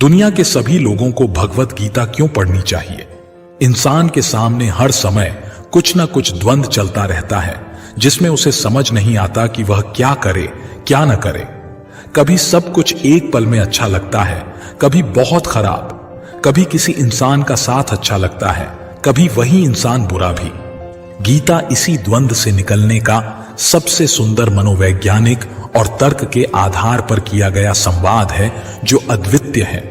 दुनिया के सभी लोगों को भगवत गीता क्यों पढ़नी चाहिए? इंसान के सामने हर समय कुछ न कुछ द्वंद्व चलता रहता है, जिसमें उसे समझ नहीं आता कि वह क्या करे क्या न करे। कभी सब कुछ एक पल में अच्छा लगता है, कभी बहुत खराब। कभी किसी इंसान का साथ अच्छा लगता है, कभी वही इंसान बुरा भी। गीता इसी द्वंद्व से निकलने का सबसे सुंदर मनोवैज्ञानिक और तर्क के आधार पर किया गया संवाद है, जो अद्वितीय है।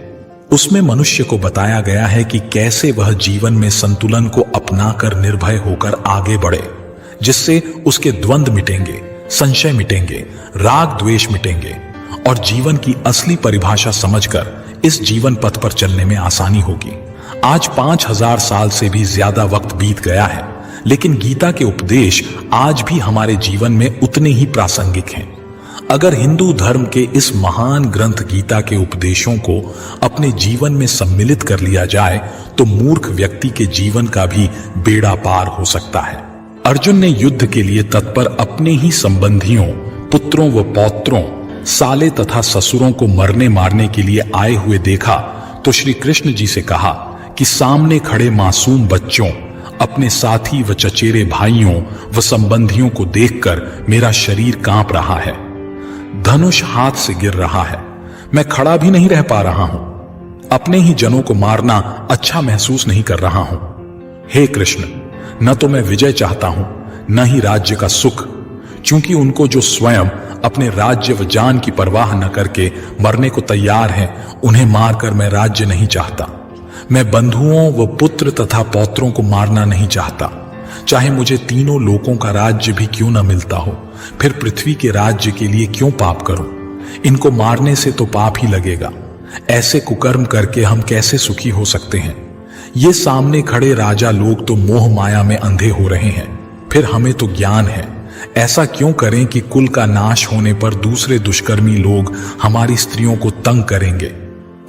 उसमें मनुष्य को बताया गया है कि कैसे वह जीवन में संतुलन को अपनाकर निर्भय होकर आगे बढ़े, जिससे उसके द्वंद्व मिटेंगे, संशय मिटेंगे, राग द्वेष मिटेंगे और जीवन की असली परिभाषा समझकर इस जीवन पथ पर चलने में आसानी होगी। आज 5000 साल से भी ज्यादा वक्त बीत गया है, लेकिन गीता के उपदेश आज भी हमारे जीवन में उतने ही प्रासंगिक हैं। अगर हिंदू धर्म के इस महान ग्रंथ गीता के उपदेशों को अपने जीवन में सम्मिलित कर लिया जाए तो मूर्ख व्यक्ति के जीवन का भी बेड़ा पार हो सकता है। अर्जुन ने युद्ध के लिए तत्पर अपने ही संबंधियों, पुत्रों व पौत्रों, साले तथा ससुरों को मरने मारने के लिए आए हुए देखा तो श्री कृष्ण जी से कहा कि सामने खड़े मासूम बच्चों, अपने साथी व चचेरे भाइयों व संबंधियों को देखकर मेरा शरीर कांप रहा है, धनुष हाथ से गिर रहा है, मैं खड़ा भी नहीं रह पा रहा हूं, अपने ही जनों को मारना अच्छा महसूस नहीं कर रहा हूं। हे कृष्ण, न तो मैं विजय चाहता हूं, न ही राज्य का सुख, क्योंकि उनको जो स्वयं अपने राज्य व जान की परवाह न करके मरने को तैयार हैं, उन्हें मारकर मैं राज्य नहीं चाहता। मैं बंधुओं व पुत्र तथा पौत्रों को मारना नहीं चाहता, चाहे मुझे तीनों लोकों का राज्य भी क्यों न मिलता हो, फिर पृथ्वी के राज्य के लिए क्यों पाप करूं? इनको मारने से तो पाप ही लगेगा। ऐसे कुकर्म करके हम कैसे सुखी हो सकते हैं? ये सामने खड़े राजा लोग तो मोह माया में अंधे हो रहे हैं, फिर हमें तो ज्ञान है। ऐसा क्यों करें कि कुल का नाश होने पर दूसरे दुष्कर्मी लोग हमारी स्त्रियों को तंग करेंगे।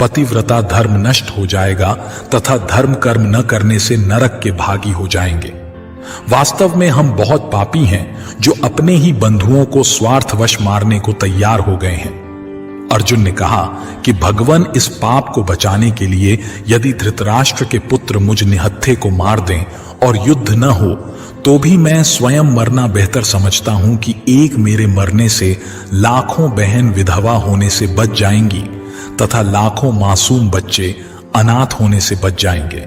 पतिव्रता धर्म नष्ट हो जाएगा तथा धर्म कर्म न करने से नरक के भागी हो जाएंगे। वास्तव में हम बहुत पापी हैं जो अपने ही बंधुओं को स्वार्थवश मारने को तैयार हो गए हैं। अर्जुन ने कहा कि भगवान इस पाप को बचाने के लिए यदि धृतराष्ट्र के पुत्र मुझ निहत्थे को मार दें और युद्ध न हो तो भी मैं स्वयं मरना बेहतर समझता हूं कि एक मेरे मरने से लाखों बहन विधवा होने से बच जाएंगी तथा लाखों मासूम बच्चे अनाथ होने से बच जाएंगे।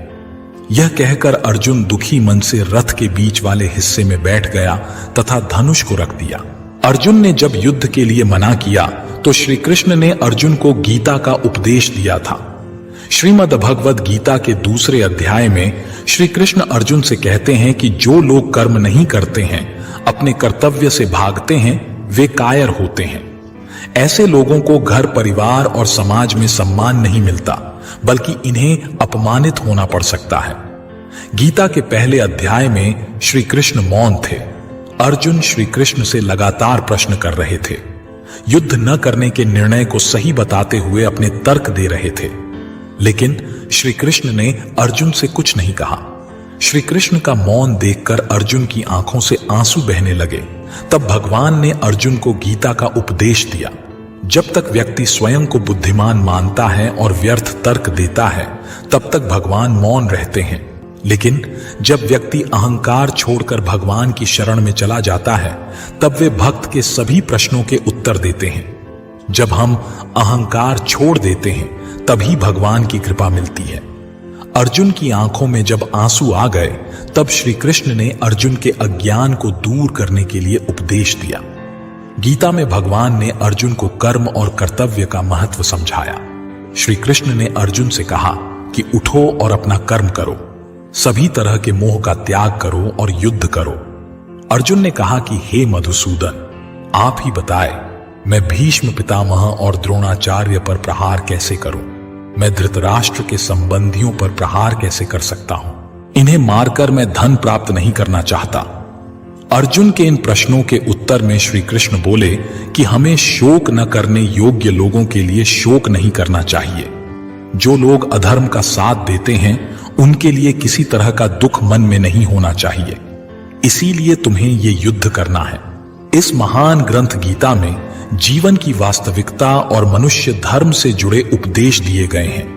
यह कहकर अर्जुन दुखी मन से रथ के बीच वाले हिस्से में बैठ गया तथा धनुष को रख दिया। अर्जुन ने जब युद्ध के लिए मना किया तो श्री कृष्ण ने अर्जुन को गीता का उपदेश दिया था। श्रीमद् भगवद गीता के दूसरे अध्याय में श्री कृष्ण अर्जुन से कहते हैं कि जो लोग कर्म नहीं करते हैं, अपने कर्तव्य से भागते हैं, वे कायर होते हैं। ऐसे लोगों को घर परिवार और समाज में सम्मान नहीं मिलता, बल्कि इन्हें अपमानित होना पड़ सकता है। गीता के पहले अध्याय में श्री कृष्ण मौन थे। अर्जुन श्री कृष्ण से लगातार प्रश्न कर रहे थे, युद्ध न करने के निर्णय को सही बताते हुए अपने तर्क दे रहे थे, लेकिन श्री कृष्ण ने अर्जुन से कुछ नहीं कहा। श्री कृष्ण का मौन देखकर अर्जुन की आंखों से आंसू बहने लगे। तब भगवान ने अर्जुन को गीता का उपदेश दिया। जब तक व्यक्ति स्वयं को बुद्धिमान मानता है और व्यर्थ तर्क देता है, तब तक भगवान मौन रहते हैं। लेकिन जब व्यक्ति अहंकार छोड़कर भगवान की शरण में चला जाता है, तब वे भक्त के सभी प्रश्नों के उत्तर देते हैं। जब हम अहंकार छोड़ देते हैं, तभी भगवान की कृपा मिलती है। अर्जुन की आंखों में जब आंसू आ गए, तब श्री कृष्ण ने अर्जुन के अज्ञान को दूर करने के लिए उपदेश दिया। गीता में भगवान ने अर्जुन को कर्म और कर्तव्य का महत्व समझाया। श्री कृष्ण ने अर्जुन से कहा कि उठो और अपना कर्म करो, सभी तरह के मोह का त्याग करो और युद्ध करो। अर्जुन ने कहा कि हे मधुसूदन, आप ही बताए, मैं भीष्म पितामह और द्रोणाचार्य पर प्रहार कैसे करूं? मैं धृतराष्ट्र के संबंधियों पर प्रहार कैसे कर सकता हूं? इन्हें मारकर मैं धन प्राप्त नहीं करना चाहता। अर्जुन के इन प्रश्नों के उत्तर में श्री कृष्ण बोले कि हमें शोक न करने योग्य लोगों के लिए शोक नहीं करना चाहिए। जो लोग अधर्म का साथ देते हैं, उनके लिए किसी तरह का दुख मन में नहीं होना चाहिए। इसीलिए तुम्हें ये युद्ध करना है। इस महान ग्रंथ गीता में जीवन की वास्तविकता और मनुष्य धर्म से जुड़े उपदेश दिए गए हैं।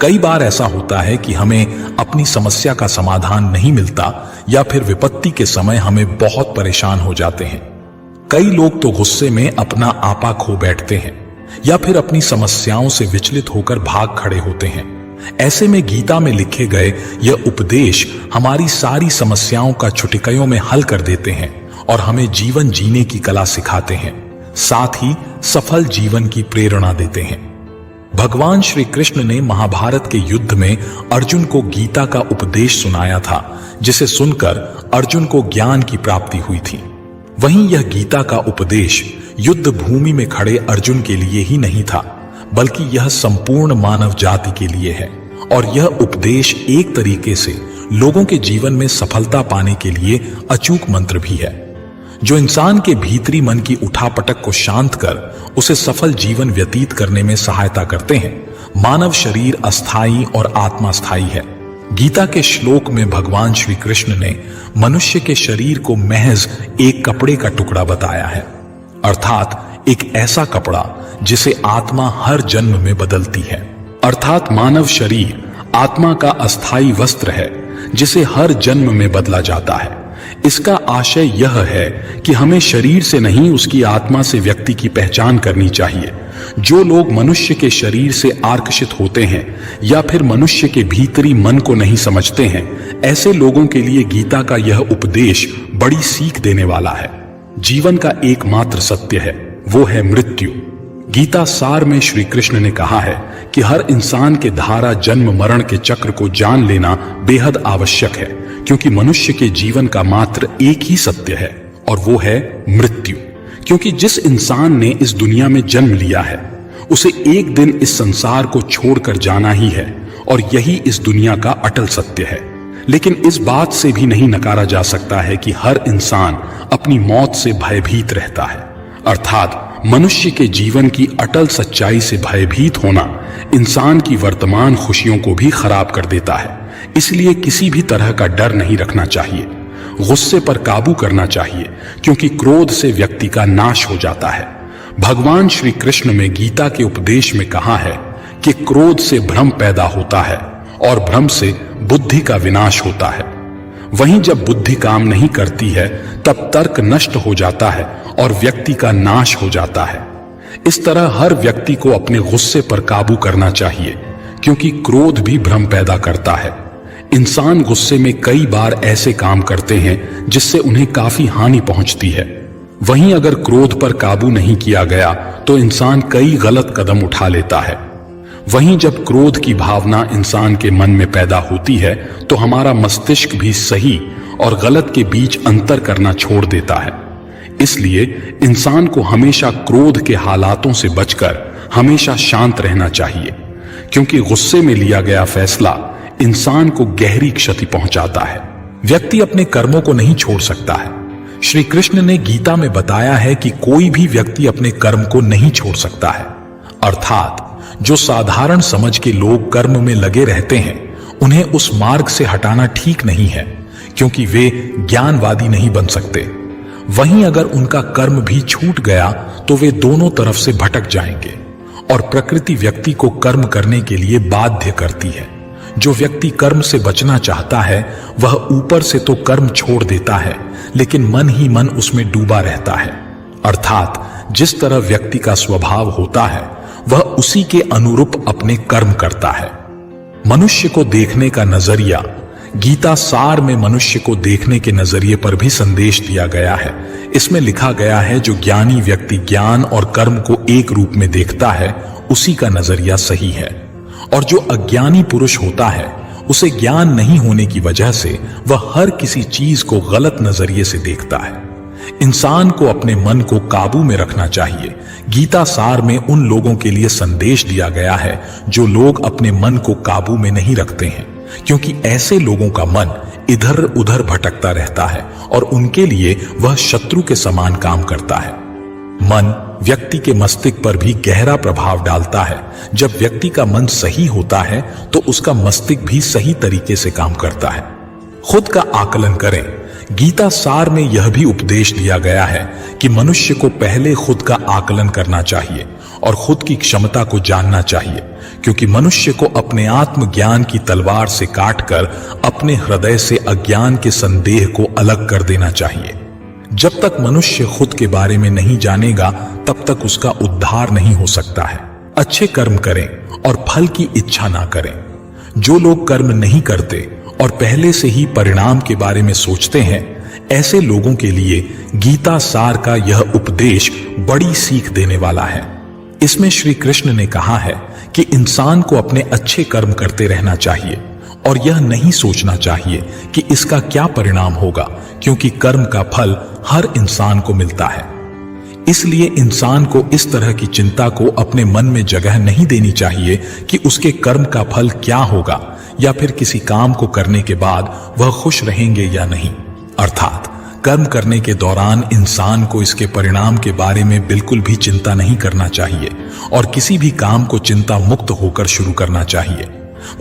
कई बार ऐसा होता है कि हमें अपनी समस्या का समाधान नहीं मिलता या फिर विपत्ति के समय हमें बहुत परेशान हो जाते हैं। कई लोग तो गुस्से में अपना आपा खो बैठते हैं या फिर अपनी समस्याओं से विचलित होकर भाग खड़े होते हैं। ऐसे में गीता में लिखे गए यह उपदेश हमारी सारी समस्याओं का चुटकियों में हल कर देते हैं और हमें जीवन जीने की कला सिखाते हैं, साथ ही सफल जीवन की प्रेरणा देते हैं। भगवान श्री कृष्ण ने महाभारत के युद्ध में अर्जुन को गीता का उपदेश सुनाया था, जिसे सुनकर अर्जुन को ज्ञान की प्राप्ति हुई थी। वहीं यह गीता का उपदेश युद्ध भूमि में खड़े अर्जुन के लिए ही नहीं था, बल्कि यह संपूर्ण मानव जाति के लिए है। और यह उपदेश एक तरीके से लोगों के जीवन में सफलता पाने के लिए अचूक मंत्र भी है, जो इंसान के भीतरी मन की उठापटक को शांत कर उसे सफल जीवन व्यतीत करने में सहायता करते हैं। मानव शरीर अस्थायी और आत्मा स्थायी है। गीता के श्लोक में भगवान श्री कृष्ण ने मनुष्य के शरीर को महज एक कपड़े का टुकड़ा बताया है, अर्थात एक ऐसा कपड़ा जिसे आत्मा हर जन्म में बदलती है। अर्थात मानव शरीर आत्मा का अस्थायी वस्त्र है जिसे हर जन्म में बदला जाता है। इसका आशय यह है कि हमें शरीर से नहीं, उसकी आत्मा से व्यक्ति की पहचान करनी चाहिए। जो लोग मनुष्य के शरीर से आकर्षित होते हैं या फिर मनुष्य के भीतरी मन को नहीं समझते हैं, ऐसे लोगों के लिए गीता का यह उपदेश बड़ी सीख देने वाला है। जीवन का एकमात्र सत्य है, वो है मृत्यु। गीता सार में श्री कृष्ण ने कहा है कि हर इंसान के धारा जन्म मरण के चक्र को जान लेना बेहद आवश्यक है, क्योंकि मनुष्य के जीवन का मात्र एक ही सत्य है और वो है मृत्यु। क्योंकि जिस इंसान ने इस दुनिया में जन्म लिया है उसे एक दिन इस संसार को छोड़कर जाना ही है और यही इस दुनिया का अटल सत्य है। लेकिन इस बात से भी नहीं नकारा जा सकता है कि हर इंसान अपनी मौत से भयभीत रहता है। अर्थात मनुष्य के जीवन की अटल सच्चाई से भयभीत होना इंसान की वर्तमान खुशियों को भी खराब कर देता है। इसलिए किसी भी तरह का डर नहीं रखना चाहिए। गुस्से पर काबू करना चाहिए, क्योंकि क्रोध से व्यक्ति का नाश हो जाता है। भगवान श्री कृष्ण में गीता के उपदेश में कहा है कि क्रोध से भ्रम पैदा होता है और भ्रम से बुद्धि का विनाश होता है। वहीं जब बुद्धि काम नहीं करती है तब तर्क नष्ट हो जाता है और व्यक्ति का नाश हो जाता है। इस तरह हर व्यक्ति को अपने गुस्से पर काबू करना चाहिए, क्योंकि क्रोध भी भ्रम पैदा करता है। इंसान गुस्से में कई बार ऐसे काम करते हैं जिससे उन्हें काफी हानि पहुंचती है। वहीं अगर क्रोध पर काबू नहीं किया गया तो इंसान कई गलत कदम उठा लेता है। वहीं जब क्रोध की भावना इंसान के मन में पैदा होती है तो हमारा मस्तिष्क भी सही और गलत के बीच अंतर करना छोड़ देता है। इसलिए इंसान को हमेशा क्रोध के हालातों से बचकर हमेशा शांत रहना चाहिए, क्योंकि गुस्से में लिया गया फैसला इंसान को गहरी क्षति पहुंचाता है। व्यक्ति अपने कर्मों को नहीं छोड़ सकता है। श्री कृष्ण ने गीता में बताया है कि कोई भी व्यक्ति अपने कर्म को नहीं छोड़ सकता है। अर्थात जो साधारण समझ के लोग कर्म में लगे रहते हैं उन्हें उस मार्ग से हटाना ठीक नहीं है, क्योंकि वे ज्ञानवादी नहीं बन सकते। वहीं अगर उनका कर्म भी छूट गया तो वे दोनों तरफ से भटक जाएंगे और प्रकृति व्यक्ति को कर्म करने के लिए बाध्य करती है। जो व्यक्ति कर्म से बचना चाहता है वह ऊपर से तो कर्म छोड़ देता है, लेकिन मन ही मन उसमें डूबा रहता है। अर्थात जिस तरह व्यक्ति का स्वभाव होता है वह उसी के अनुरूप अपने कर्म करता है। मनुष्य को देखने का नजरिया, गीता सार में मनुष्य को देखने के नजरिए पर भी संदेश दिया गया है। इसमें लिखा गया है, जो ज्ञानी व्यक्ति ज्ञान और कर्म को एक रूप में देखता है उसी का नजरिया सही है, और जो अज्ञानी पुरुष होता है उसे ज्ञान नहीं होने की वजह से वह हर किसी चीज को गलत नजरिए से देखता है। इंसान को अपने मन को काबू में रखना चाहिए। गीता सार में उन लोगों के लिए संदेश दिया गया है जो लोग अपने मन को काबू में नहीं रखते हैं, क्योंकि ऐसे लोगों का मन इधर उधर भटकता रहता है और उनके लिए वह शत्रु के समान काम करता है। मन व्यक्ति के मस्तिष्क पर भी गहरा प्रभाव डालता है। जब व्यक्ति का मन सही होता है तो उसका मस्तिष्क भी सही तरीके से काम करता है। खुद का आकलन करें। गीता सार में यह भी उपदेश दिया गया है कि मनुष्य को पहले खुद का आकलन करना चाहिए और खुद की क्षमता को जानना चाहिए, क्योंकि मनुष्य को अपने आत्मज्ञान की तलवार से काटकर अपने हृदय से अज्ञान के संदेह को अलग कर देना चाहिए। जब तक मनुष्य खुद के बारे में नहीं जानेगा तब तक उसका उद्धार नहीं हो सकता है। अच्छे कर्म करें और फल की इच्छा ना करें। जो लोग कर्म नहीं करते और पहले से ही परिणाम के बारे में सोचते हैं, ऐसे लोगों के लिए गीता सार का यह उपदेश बड़ी सीख देने वाला है। इसमें श्री कृष्ण ने कहा है कि इंसान को अपने अच्छे कर्म करते रहना चाहिए और यह नहीं सोचना चाहिए कि इसका क्या परिणाम होगा, क्योंकि कर्म का फल हर इंसान को मिलता है। इसलिए इंसान को इस तरह की चिंता को अपने मन में जगह नहीं देनी चाहिए कि उसके कर्म का फल क्या होगा या फिर किसी काम को करने के बाद वह खुश रहेंगे या नहीं। अर्थात कर्म करने के दौरान इंसान को इसके परिणाम के बारे में बिल्कुल भी चिंता नहीं करना चाहिए और किसी भी काम को चिंता मुक्त होकर शुरू करना चाहिए।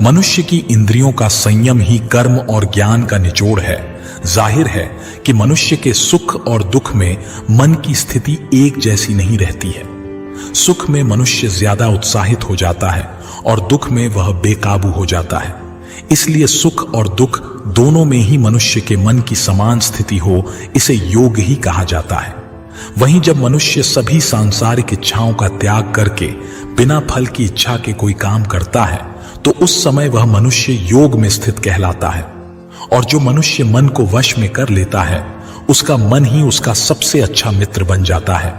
मनुष्य की इंद्रियों का संयम ही कर्म और ज्ञान का निचोड़ है। जाहिर है कि मनुष्य के सुख और दुख में मन की स्थिति एक जैसी नहीं रहती है। सुख में मनुष्य ज्यादा उत्साहित हो जाता है और दुख में वह बेकाबू हो जाता है। इसलिए सुख और दुख दोनों में ही मनुष्य के मन की समान स्थिति हो, इसे योग ही कहा जाता है। वहीं जब मनुष्य सभी सांसारिक इच्छाओं का त्याग करके बिना फल की इच्छा के कोई काम करता है तो उस समय वह मनुष्य योग में स्थित कहलाता है। और जो मनुष्य मन को वश में कर लेता है उसका मन ही उसका सबसे अच्छा मित्र बन जाता है।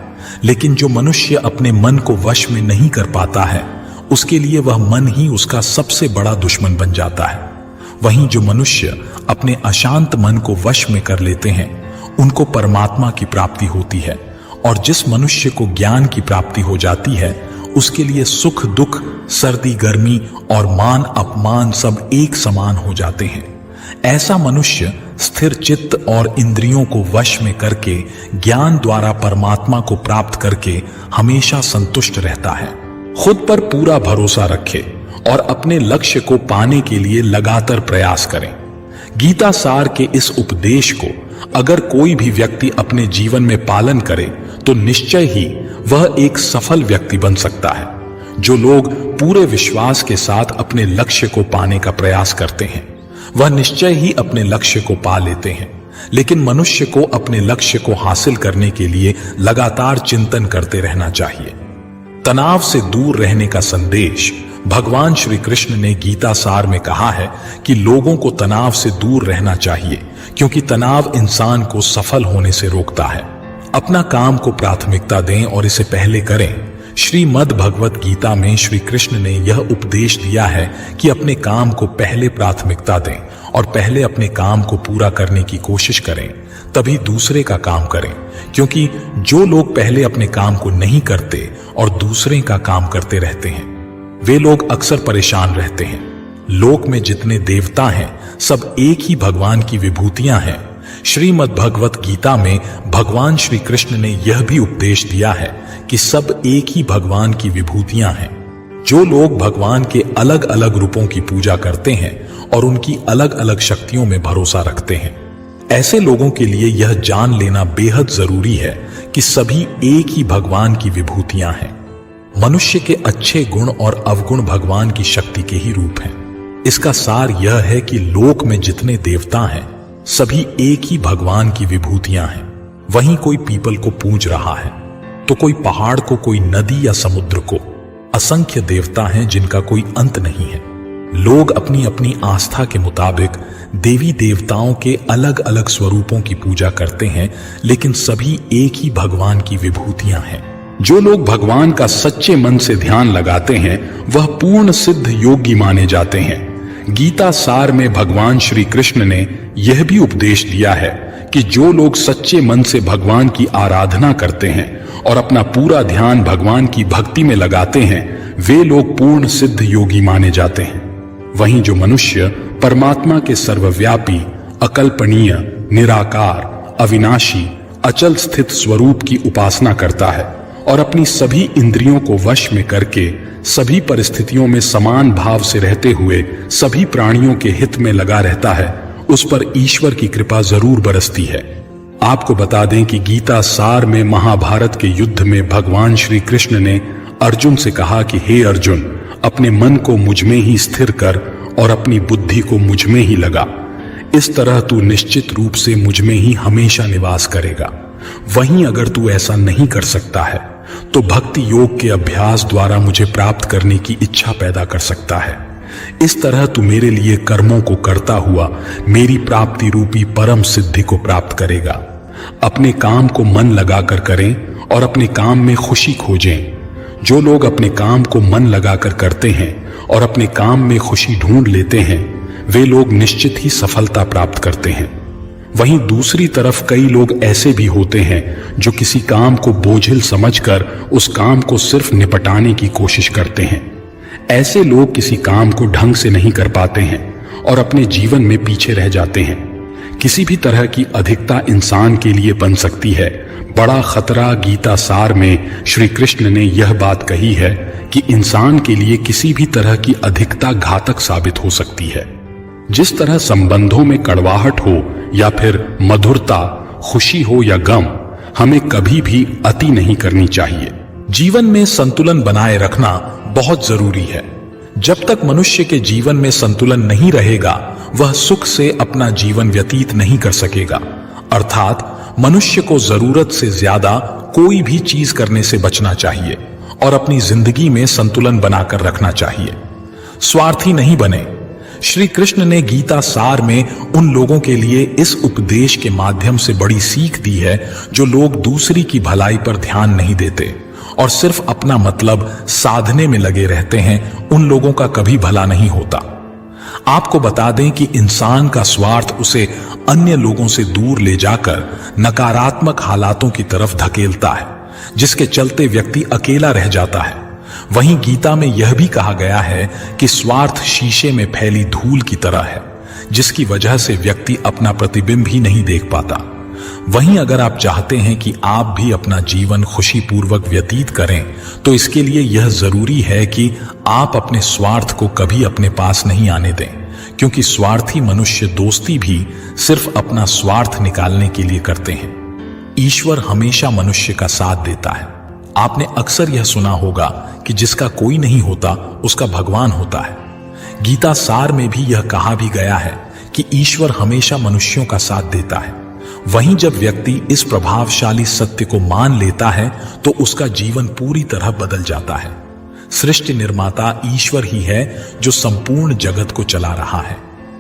लेकिन जो मनुष्य अपने मन को वश में नहीं कर पाता है उसके लिए वह मन ही उसका सबसे बड़ा दुश्मन बन जाता है। वहीं जो मनुष्य अपने अशांत मन को वश में कर लेते हैं उनको परमात्मा की प्राप्ति होती है। और जिस मनुष्य को ज्ञान की प्राप्ति हो जाती है उसके लिए सुख दुख, सर्दी गर्मी और मान अपमान सब एक समान हो जाते हैं। ऐसा मनुष्य स्थिर चित्त और इंद्रियों को वश में करके ज्ञान द्वारा परमात्मा को प्राप्त करके हमेशा संतुष्ट रहता है। खुद पर पूरा भरोसा रखे और अपने लक्ष्य को पाने के लिए लगातार प्रयास करें। गीता सार के इस उपदेश को अगर कोई भी व्यक्ति अपने जीवन में पालन करे तो निश्चय ही वह एक सफल व्यक्ति बन सकता है। जो लोग पूरे विश्वास के साथ अपने लक्ष्य को पाने का प्रयास करते हैं वह निश्चय ही अपने लक्ष्य को पा लेते हैं। लेकिन मनुष्य को अपने लक्ष्य को हासिल करने के लिए लगातार चिंतन करते रहना चाहिए। तनाव से दूर रहने का संदेश भगवान श्री कृष्ण ने गीता सार में कहा है कि लोगों को तनाव से दूर रहना चाहिए, क्योंकि तनाव इंसान को सफल होने से रोकता है। अपना काम को प्राथमिकता दें और इसे पहले करें। श्रीमद् भगवत गीता में श्री कृष्ण ने यह उपदेश दिया है कि अपने काम को पहले प्राथमिकता दें और पहले अपने काम को पूरा करने की कोशिश करें, तभी दूसरे का काम करें। क्योंकि जो लोग पहले अपने काम को नहीं करते और दूसरे का काम करते रहते हैं वे लोग अक्सर परेशान रहते हैं। लोक में जितने देवता हैं सब एक ही भगवान की विभूतियां हैं। श्रीमद् भगवत गीता में भगवान श्री कृष्ण ने यह भी उपदेश दिया है कि सब एक ही भगवान की विभूतियां हैं। जो लोग भगवान के अलग अलग रूपों की पूजा करते हैं और उनकी अलग अलग शक्तियों में भरोसा रखते हैं, ऐसे लोगों के लिए यह जान लेना बेहद जरूरी है कि सभी एक ही भगवान की विभूतियां हैं। मनुष्य के अच्छे गुण और अवगुण भगवान की शक्ति के ही रूप हैं। इसका सार यह है कि लोक में जितने देवता हैं सभी एक ही भगवान की विभूतियां हैं। वहीं कोई पीपल को पूज रहा है तो कोई पहाड़ को, कोई नदी या समुद्र को। असंख्य देवता हैं जिनका कोई अंत नहीं है। लोग अपनी अपनी आस्था के मुताबिक देवी देवताओं के अलग अलग स्वरूपों की पूजा करते हैं, लेकिन सभी एक ही भगवान की विभूतियां हैं। जो लोग भगवान का सच्चे मन से ध्यान लगाते हैं वह पूर्ण सिद्ध योगी माने जाते हैं। गीता सार में भगवान श्री कृष्ण ने यह भी उपदेश दिया है कि जो लोग सच्चे मन से भगवान की आराधना करते हैं और अपना पूरा ध्यान भगवान की भक्ति में लगाते हैं वे लोग पूर्ण सिद्ध योगी माने जाते हैं। वहीं जो मनुष्य परमात्मा के सर्वव्यापी, अकल्पनीय, निराकार, अविनाशी, अचल स्थित स्वरूप की उपासना करता है और अपनी सभी इंद्रियों को वश में करके सभी परिस्थितियों में समान भाव से रहते हुए सभी प्राणियों के हित में लगा रहता है, उस पर ईश्वर की कृपा जरूर बरसती है। आपको बता दें कि गीता सार में महाभारत के युद्ध में भगवान श्री कृष्ण ने अर्जुन से कहा कि हे अर्जुन, अपने मन को मुझ में ही स्थिर कर और अपनी बुद्धि को मुझ में ही लगा। इस तरह तू निश्चित रूप से मुझ में ही हमेशा निवास करेगा। वहीं अगर तू ऐसा नहीं कर सकता है तो भक्ति योग के अभ्यास द्वारा मुझे प्राप्त करने की इच्छा पैदा कर सकता है। इस तरह तू मेरे लिए कर्मों को करता हुआ मेरी प्राप्ति रूपी परम सिद्धि को प्राप्त करेगा। अपने काम को मन लगाकर करें और अपने काम में खुशी खोजें। जो लोग अपने काम को मन लगाकर करते हैं और अपने काम में खुशी ढूंढ लेते हैं, वे लोग निश्चित ही सफलता प्राप्त करते हैं। वहीं दूसरी तरफ कई लोग ऐसे भी होते हैं जो किसी काम को बोझिल समझकर उस काम को सिर्फ निपटाने की कोशिश करते हैं। ऐसे लोग किसी काम को ढंग से नहीं कर पाते हैं और अपने जीवन में पीछे रह जाते हैं। किसी भी तरह की अधिकता इंसान के लिए बन सकती है। बड़ा खतरा गीता सार में श्री कृष्ण ने यह बात कही है कि इंसान के लिए किसी भी तरह की अधिकता घातक साबित हो सकती है। जिस तरह संबंधों में कड़वाहट हो या फिर मधुरता, खुशी हो या गम, हमें कभी भी अति नहीं करनी चाहिए। जीवन में संतुलन बनाए रखना बहुत जरूरी है। जब तक मनुष्य के जीवन में संतुलन नहीं रहेगा, वह सुख से अपना जीवन व्यतीत नहीं कर सकेगा। अर्थात मनुष्य को जरूरत से ज्यादा कोई भी चीज करने से बचना चाहिए और अपनी जिंदगी में संतुलन बनाकर रखना चाहिए। स्वार्थी नहीं बने। श्री कृष्ण ने गीता सार में उन लोगों के लिए इस उपदेश के माध्यम से बड़ी सीख दी है जो लोग दूसरी की भलाई पर ध्यान नहीं देते और सिर्फ अपना मतलब साधने में लगे रहते हैं। उन लोगों का कभी भला नहीं होता। आपको बता दें कि इंसान का स्वार्थ उसे अन्य लोगों से दूर ले जाकर नकारात्मक हालातों की तरफ धकेलता है, जिसके चलते व्यक्ति अकेला रह जाता है। वहीं गीता में यह भी कहा गया है कि स्वार्थ शीशे में फैली धूल की तरह है, जिसकी वजह से व्यक्ति अपना प्रतिबिंब ही नहीं देख पाता। वहीं अगर आप चाहते हैं कि आप भी अपना जीवन खुशीपूर्वक व्यतीत करें, तो इसके लिए यह जरूरी है कि आप अपने स्वार्थ को कभी अपने पास नहीं आने दें, क्योंकि स्वार्थी मनुष्य दोस्ती भी सिर्फ अपना स्वार्थ निकालने के लिए करते हैं। ईश्वर हमेशा मनुष्य का साथ देता है। आपने अक्सर यह सुना होगा कि जिसका कोई नहीं होता उसका भगवान होता है। गीता सार में भी यह कहा भी गया है कि ईश्वर हमेशा मनुष्यों का साथ देता है। वहीं जब व्यक्ति इस प्रभावशाली सत्य को मान लेता है तो उसका जीवन पूरी तरह बदल जाता है। सृष्टि निर्माता ईश्वर ही है जो संपूर्ण जगत को चला रहा है।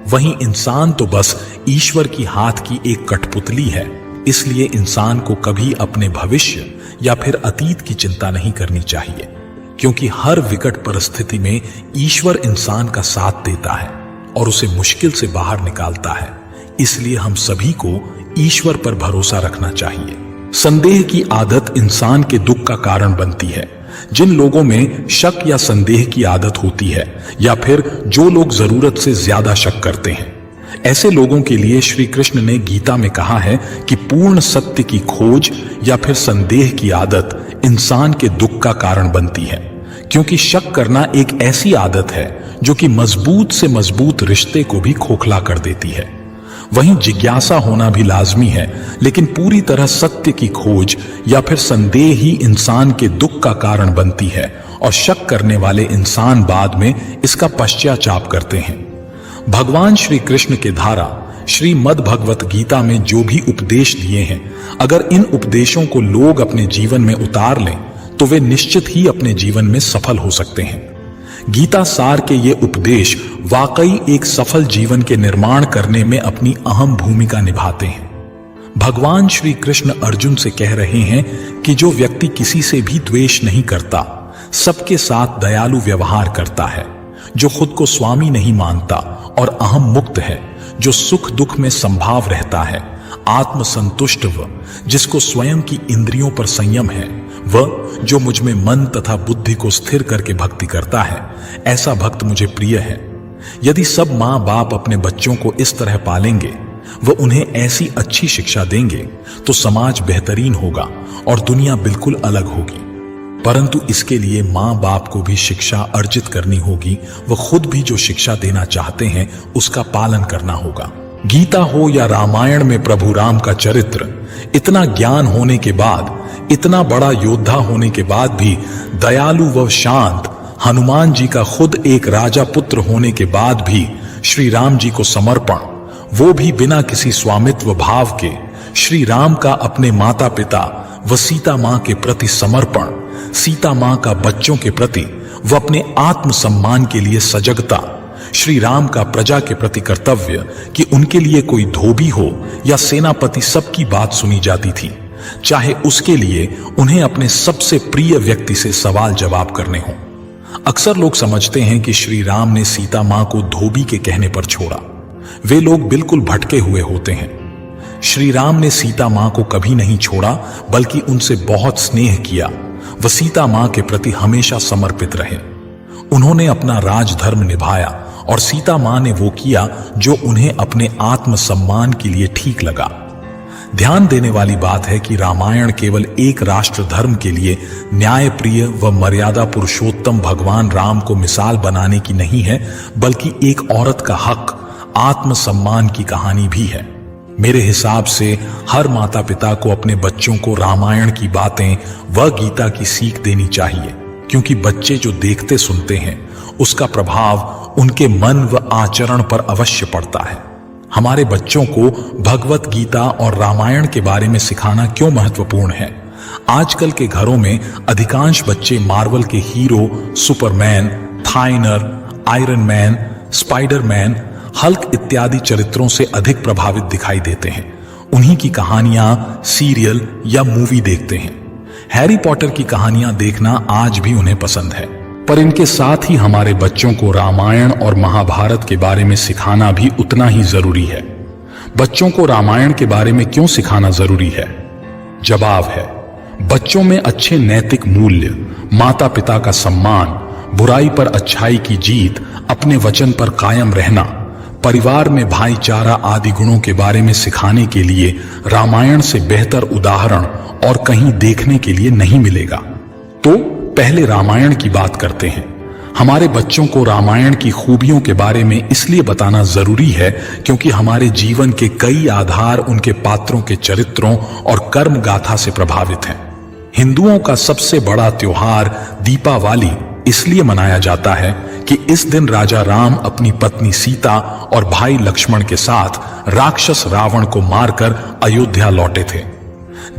वहीं इंसान तो बस ईश्वर की हाथ की एक कठपुतली है। इसलिए इंसान को कभी अपने भविष्य या फिर अतीत की चिंता नहीं करनी चाहिए, क्योंकि हर विकट परिस्थिति में ईश्वर इंसान का साथ देता है और उसे मुश्किल से बाहर निकालता है। इसलिए हम सभी को ईश्वर पर भरोसा रखना चाहिए। संदेह की आदत इंसान के दुख का कारण बनती है। जिन लोगों में शक या संदेह की आदत होती है, या फिर जो लोग जरूरत से ज्यादा शक करते हैं, ऐसे लोगों के लिए श्री कृष्ण ने गीता में कहा है कि पूर्ण सत्य की खोज या फिर संदेह की आदत इंसान के दुख का कारण बनती है, क्योंकि शक करना एक ऐसी आदत है जो कि मजबूत से मजबूत रिश्ते को भी खोखला कर देती है। वहीं जिज्ञासा होना भी लाजमी है, लेकिन पूरी तरह सत्य की खोज या फिर संदेह ही इंसान के दुख का कारण बनती है और शक करने वाले इंसान बाद में इसका पश्चाताप करते हैं। भगवान श्री कृष्ण के द्वारा श्रीमद् भगवत गीता में जो भी उपदेश दिए हैं, अगर इन उपदेशों को लोग अपने जीवन में उतार लें तो वे निश्चित ही अपने जीवन में सफल हो सकते हैं। गीता सार के ये उपदेश वाकई एक सफल जीवन के निर्माण करने में अपनी अहम भूमिका निभाते हैं। भगवान श्री कृष्ण अर्जुन से कह रहे हैं कि जो व्यक्ति किसी से भी द्वेष नहीं करता, सबके साथ दयालु व्यवहार करता है, जो खुद को स्वामी नहीं मानता और अहम मुक्त है, जो सुख दुख में संभाव रहता है, आत्मसंतुष्ट व जिसको स्वयं की इंद्रियों पर संयम है, वह जो मुझ में मन तथा बुद्धि को स्थिर करके भक्ति करता है, ऐसा भक्त मुझे प्रिय है। यदि सब माँ बाप अपने बच्चों को इस तरह पालेंगे व उन्हें ऐसी अच्छी शिक्षा देंगे तो समाज बेहतरीन होगा और दुनिया बिल्कुल अलग होगी। परंतु इसके लिए माँ बाप को भी शिक्षा अर्जित करनी होगी व खुद भी जो शिक्षा देना चाहते हैं उसका पालन करना होगा। गीता हो या रामायण में प्रभु राम का चरित्र, इतना ज्ञान होने के बाद, इतना बड़ा योद्धा होने के बाद भी दयालु व शांत हनुमान जी का खुद एक राजा पुत्र होने के बाद भी श्री राम जी को समर्पण, वो भी बिना किसी स्वामित्व भाव के, श्री राम का अपने माता पिता व सीता मां के प्रति समर्पण, सीता मां का बच्चों के प्रति व अपने आत्मसम्मान के लिए सजगता, श्री राम का प्रजा के प्रति कर्तव्य कि उनके लिए कोई धोबी हो या सेनापति सबकी बात सुनी जाती थी, चाहे उसके लिए उन्हें अपने सबसे प्रिय व्यक्ति से सवाल जवाब करने हों। अक्सर लोग समझते हैं कि श्री राम ने सीता मां को धोबी के कहने पर छोड़ा। वे लोग बिल्कुल भटके हुए होते हैं। श्री राम ने सीता मां को कभी नहीं छोड़ा, बल्कि उनसे बहुत स्नेह किया। वह सीता मां के प्रति हमेशा समर्पित रहे। उन्होंने अपना राजधर्म निभाया और सीता मां ने वो किया जो उन्हें अपने आत्मसम्मान के लिए ठीक लगा। ध्यान देने वाली बात है कि रामायण केवल एक राष्ट्र धर्म के लिए न्यायप्रिय व मर्यादा पुरुषोत्तम भगवान राम को मिसाल बनाने की नहीं है, बल्कि एक औरत का हक, आत्मसम्मान की कहानी भी है। मेरे हिसाब से हर माता पिता को अपने बच्चों को रामायण की बातें व गीता की सीख देनी चाहिए, क्योंकि बच्चे जो देखते सुनते हैं उसका प्रभाव उनके मन व आचरण पर अवश्य पड़ता है। हमारे बच्चों को भगवत गीता और रामायण के बारे में सिखाना क्यों महत्वपूर्ण है? आजकल के घरों में अधिकांश बच्चे मार्वल के हीरो, सुपरमैन, थाइनर, आयरन मैन, स्पाइडरमैन, हल्क इत्यादि चरित्रों से अधिक प्रभावित दिखाई देते हैं। उन्हीं की कहानियां, सीरियल या मूवी देखते हैं। हैरी पॉटर की कहानियां देखना आज भी उन्हें पसंद है। पर इनके साथ ही हमारे बच्चों को रामायण और महाभारत के बारे में सिखाना भी उतना ही जरूरी है। बच्चों को रामायण के बारे में क्यों सिखाना जरूरी है? जवाब है, बच्चों में अच्छे नैतिक मूल्य, माता पिता का सम्मान, बुराई पर अच्छाई की जीत, अपने वचन पर कायम रहना, परिवार में भाईचारा आदि गुणों के बारे में सिखाने के लिए रामायण से बेहतर उदाहरण और कहीं देखने के लिए नहीं मिलेगा। तो पहले रामायण की बात करते हैं। हमारे बच्चों को रामायण की खूबियों के बारे में इसलिए बताना जरूरी है क्योंकि हमारे जीवन के कई आधार उनके पात्रों के चरित्रों और कर्म गाथा से प्रभावित हैं। हिंदुओं का सबसे बड़ा त्योहार दीपावली इसलिए मनाया जाता है कि इस दिन राजा राम अपनी पत्नी सीता और भाई लक्ष्मण के साथ राक्षस रावण को मारकर अयोध्या लौटे थे।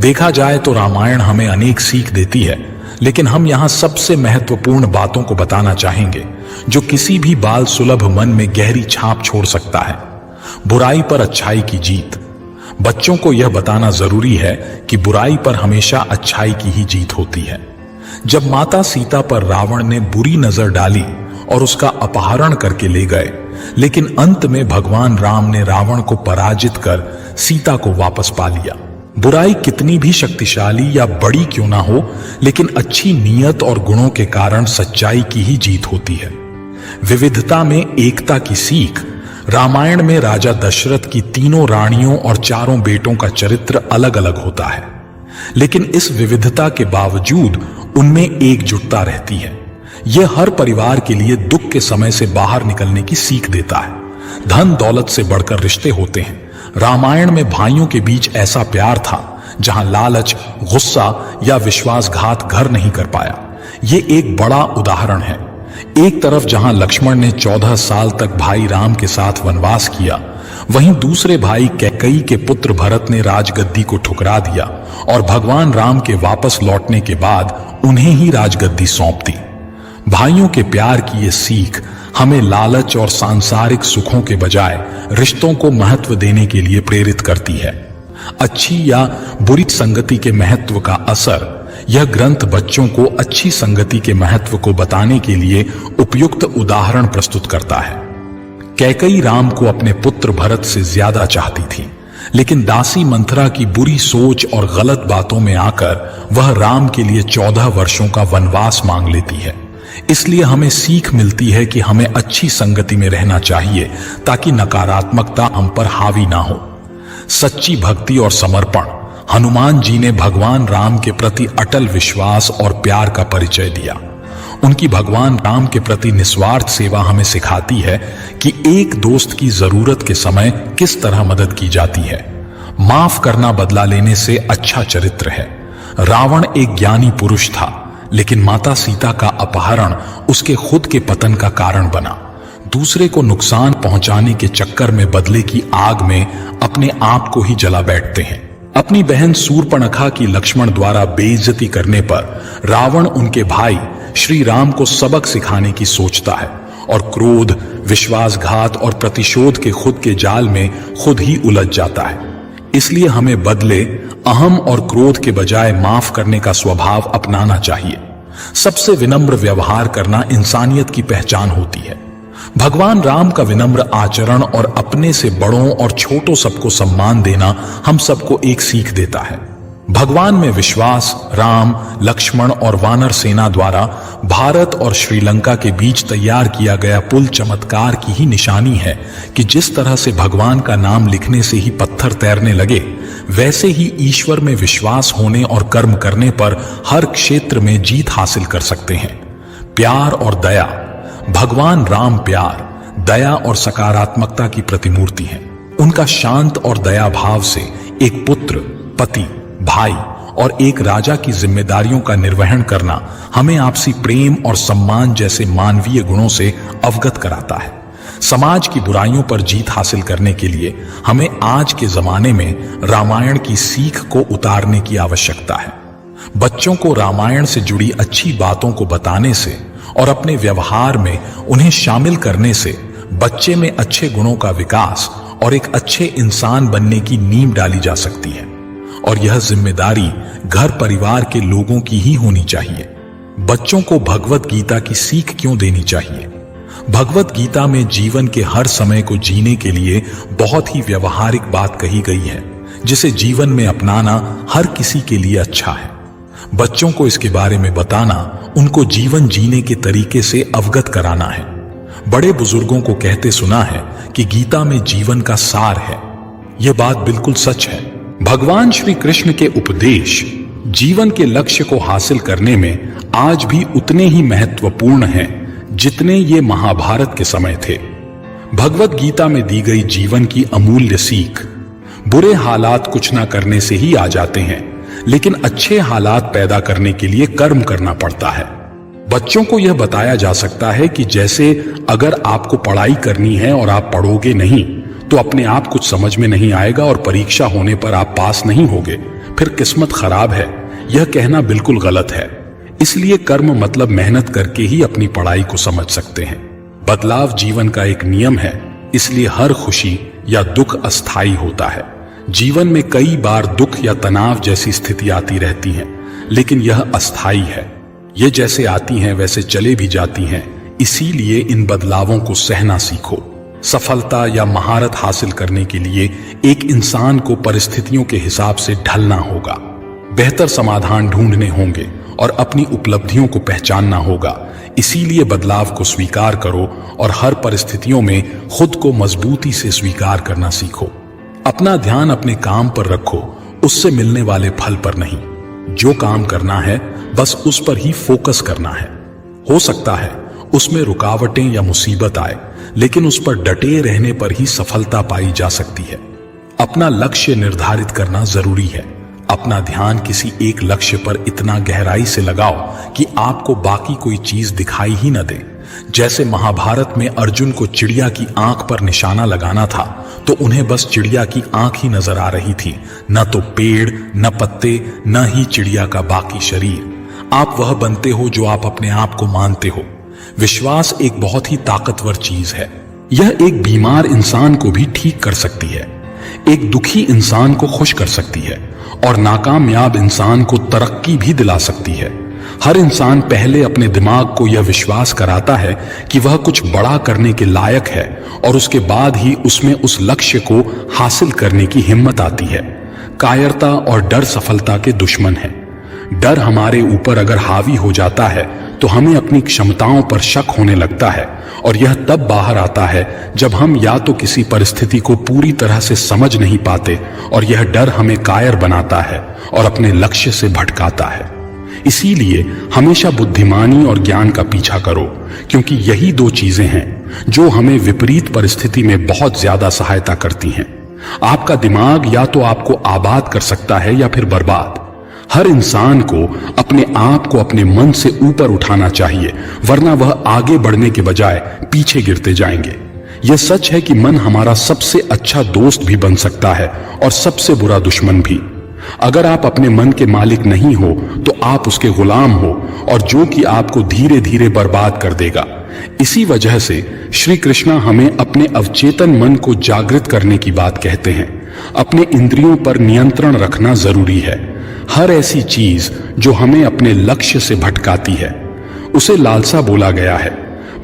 देखा जाए तो रामायण हमें अनेक सीख देती है, लेकिन हम यहां सबसे महत्वपूर्ण बातों को बताना चाहेंगे जो किसी भी बाल सुलभ मन में गहरी छाप छोड़ सकता है। बुराई पर अच्छाई की जीत। बच्चों को यह बताना जरूरी है कि बुराई पर हमेशा अच्छाई की ही जीत होती है। जब माता सीता पर रावण ने बुरी नजर डाली और उसका अपहरण करके ले गए, लेकिन अंत में भगवान राम ने रावण को पराजित कर सीता को वापस पा लिया। बुराई कितनी भी शक्तिशाली या बड़ी क्यों ना हो, लेकिन अच्छी नीयत और गुणों के कारण सच्चाई की ही जीत होती है। विविधता में एकता की सीख। रामायण में राजा दशरथ की तीनों रानियों और चारों बेटों का चरित्र अलग अलग होता है, लेकिन इस विविधता के बावजूद उनमें एकजुटता रहती है। यह हर परिवार के लिए दुख के समय से बाहर निकलने की सीख देता है। धन दौलत से बढ़कर रिश्ते होते हैं। रामायण में भाइयों के बीच ऐसा प्यार था जहां लालच, गुस्सा या विश्वासघात घर नहीं कर पाया। यह एक बड़ा उदाहरण है। एक तरफ जहां लक्ष्मण ने 14 साल तक भाई राम के साथ वनवास किया, वहीं दूसरे भाई कैकेयी के पुत्र भरत ने राजगद्दी को ठुकरा दिया और भगवान राम के वापस लौटने के बाद उन्हें ही राजगद्दी सौंप दी। भाइयों के प्यार की यह सीख हमें लालच और सांसारिक सुखों के बजाय रिश्तों को महत्व देने के लिए प्रेरित करती है। अच्छी या बुरी संगति के महत्व का असर। यह ग्रंथ बच्चों को अच्छी संगति के महत्व को बताने के लिए उपयुक्त उदाहरण प्रस्तुत करता है। कैकेयी राम को अपने पुत्र भरत से ज्यादा चाहती थी, लेकिन दासी मंथरा की बुरी सोच और गलत बातों में आकर वह राम के लिए 14 वर्षों का वनवास मांग लेती है। इसलिए हमें सीख मिलती है कि हमें अच्छी संगति में रहना चाहिए ताकि नकारात्मकता हम पर हावी ना हो। सच्ची भक्ति और समर्पण। हनुमान जी ने भगवान राम के प्रति अटल विश्वास और प्यार का परिचय दिया। उनकी भगवान राम के प्रति निस्वार्थ सेवा हमें सिखाती है कि एक दोस्त की जरूरत के समय किस तरह मदद की जाती है। माफ करना बदला लेने से अच्छा चरित्र है। रावण एक ज्ञानी पुरुष था, लेकिन माता सीता का अपहरण उसके खुद के पतन का कारण बना। दूसरे को नुकसान पहुंचाने के चक्कर में बदले की आग में अपने आप को ही जला बैठते हैं। अपनी बहन सूर्पणखा की लक्ष्मण द्वारा बेइज्जती करने पर रावण उनके भाई श्री राम को सबक सिखाने की सोचता है और क्रोध, विश्वासघात और प्रतिशोध के खुद के जाल में खुद ही उलझ जाता है। इसलिए हमें बदले, अहम और क्रोध के बजाय माफ करने का स्वभाव अपनाना चाहिए। सबसे विनम्र व्यवहार करना इंसानियत की पहचान होती है। भगवान राम का विनम्र आचरण और अपने से बड़ों और छोटों सबको सम्मान देना हम सबको एक सीख देता है। भगवान में विश्वास राम, लक्ष्मण और वानर सेना द्वारा भारत और श्रीलंका के बीच तैयार किया गया पुल चमत्कार की ही निशानी है कि जिस तरह से भगवान का नाम लिखने से ही पत्थर तैरने लगे, वैसे ही ईश्वर में विश्वास होने और कर्म करने पर हर क्षेत्र में जीत हासिल कर सकते हैं। प्यार और दया। भगवान राम प्यार, दया और सकारात्मकता की प्रतिमूर्ति हैं। उनका शांत और दया भाव से एक पुत्र, पति, भाई और एक राजा की जिम्मेदारियों का निर्वहन करना हमें आपसी प्रेम और सम्मान जैसे मानवीय गुणों से अवगत कराता है। समाज की बुराइयों पर जीत हासिल करने के लिए हमें आज के जमाने में रामायण की सीख को उतारने की आवश्यकता है। बच्चों को रामायण से जुड़ी अच्छी बातों को बताने से और अपने व्यवहार में उन्हें शामिल करने से बच्चे में अच्छे गुणों का विकास और एक अच्छे इंसान बनने की नींव डाली जा सकती है। और यह जिम्मेदारी घर परिवार के लोगों की ही होनी चाहिए। बच्चों को भगवत गीता की सीख क्यों देनी चाहिए? भगवत गीता में जीवन के हर समय को जीने के लिए बहुत ही व्यवहारिक बात कही गई है, जिसे जीवन में अपनाना हर किसी के लिए अच्छा है। बच्चों को इसके बारे में बताना उनको जीवन जीने के तरीके से अवगत कराना है। बड़े बुजुर्गों को कहते सुना है कि गीता में जीवन का सार है। यह बात बिल्कुल सच है। भगवान श्री कृष्ण के उपदेश जीवन के लक्ष्य को हासिल करने में आज भी उतने ही महत्वपूर्ण हैं जितने ये महाभारत के समय थे। भगवत गीता में दी गई जीवन की अमूल्य सीख, बुरे हालात कुछ ना करने से ही आ जाते हैं, लेकिन अच्छे हालात पैदा करने के लिए कर्म करना पड़ता है। बच्चों को यह बताया जा सकता है कि जैसे अगर आपको पढ़ाई करनी है और आप पढ़ोगे नहीं तो अपने आप कुछ समझ में नहीं आएगा और परीक्षा होने पर आप पास नहीं होगे, फिर किस्मत खराब है। यह कहना बिल्कुल गलत है। इसलिए कर्म मतलब मेहनत करके ही अपनी पढ़ाई को समझ सकते हैं। बदलाव जीवन का एक नियम है, इसलिए हर खुशी या दुख अस्थायी होता है। जीवन में कई बार दुख या तनाव जैसी स्थिति आती रहती है, लेकिन यह अस्थायी है। ये जैसे आती हैं वैसे चले भी जाती हैं। इसीलिए इन बदलावों को सहना सीखो। सफलता या महारत हासिल करने के लिए एक इंसान को परिस्थितियों के हिसाब से ढलना होगा, बेहतर समाधान ढूंढने होंगे और अपनी उपलब्धियों को पहचानना होगा। इसीलिए बदलाव को स्वीकार करो और हर परिस्थितियों में खुद को मजबूती से स्वीकार करना सीखो। अपना ध्यान अपने काम पर रखो, उससे मिलने वाले फल पर नहीं। जो काम करना है बस उस पर ही फोकस करना है। हो सकता है उसमें रुकावटें या मुसीबत आए, लेकिन उस पर डटे रहने पर ही सफलता पाई जा सकती है। अपना लक्ष्य निर्धारित करना जरूरी है। अपना ध्यान किसी एक लक्ष्य पर इतना गहराई से लगाओ कि आपको बाकी कोई चीज दिखाई ही न दे। जैसे महाभारत में अर्जुन को चिड़िया की आंख पर निशाना लगाना था, तो उन्हें बस चिड़िया की आंख ही नजर आ रही थी, न तो पेड़, न पत्ते, न ही चिड़िया का बाकी शरीर। आप वह बनते हो जो आप अपने आप को मानते हो। विश्वास एक बहुत ही ताकतवर चीज है। यह एक बीमार इंसान को भी ठीक कर सकती है, एक दुखी इंसान को खुश कर सकती है और नाकामयाब इंसान को तरक्की भी दिला सकती है। हर इंसान पहले अपने दिमाग को यह विश्वास कराता है कि वह कुछ बड़ा करने के लायक है और उसके बाद ही उसमें उस लक्ष्य को हासिल करने की हिम्मत आती है। कायरता और डर सफलता के दुश्मन है। डर हमारे ऊपर अगर हावी हो जाता है तो हमें अपनी क्षमताओं पर शक होने लगता है और यह तब बाहर आता है जब हम या तो किसी परिस्थिति को पूरी तरह से समझ नहीं पाते और यह डर हमें कायर बनाता है और अपने लक्ष्य से भटकाता है। इसीलिए हमेशा बुद्धिमानी और ज्ञान का पीछा करो, क्योंकि यही दो चीजें हैं जो हमें विपरीत परिस्थिति में बहुत ज्यादा सहायता करती हैं। आपका दिमाग या तो आपको आबाद कर सकता है या फिर बर्बाद। हर इंसान को अपने आप को अपने मन से ऊपर उठाना चाहिए, वरना वह आगे बढ़ने के बजाय पीछे गिरते जाएंगे। यह सच है कि मन हमारा सबसे अच्छा दोस्त भी बन सकता है और सबसे बुरा दुश्मन भी। अगर आप अपने मन के मालिक नहीं हो तो आप उसके गुलाम हो, और जो कि आपको धीरे धीरे बर्बाद कर देगा। इसी वजह से श्री कृष्णा हमें अपने अवचेतन मन को जागृत करने की बात कहते हैं। अपने इंद्रियों पर नियंत्रण रखना जरूरी है। हर ऐसी चीज जो हमें अपने लक्ष्य से भटकाती है उसे लालसा बोला गया है।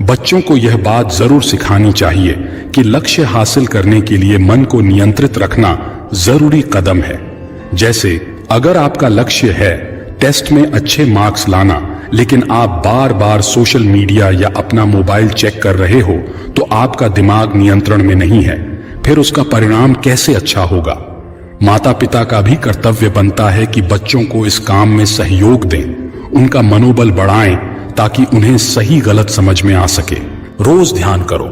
बच्चों को यह बात जरूर सिखानी चाहिए कि लक्ष्य हासिल करने के लिए मन को नियंत्रित रखना जरूरी कदम है। जैसे अगर आपका लक्ष्य है टेस्ट में अच्छे मार्क्स लाना, लेकिन आप बार बार सोशल मीडिया या अपना मोबाइल चेक कर रहे हो, तो आपका दिमाग नियंत्रण में नहीं है, फिर उसका परिणाम कैसे अच्छा होगा। माता पिता का भी कर्तव्य बनता है कि बच्चों को इस काम में सहयोग दें, उनका मनोबल बढ़ाएं ताकि उन्हें सही गलत समझ में आ सके। रोज ध्यान करो।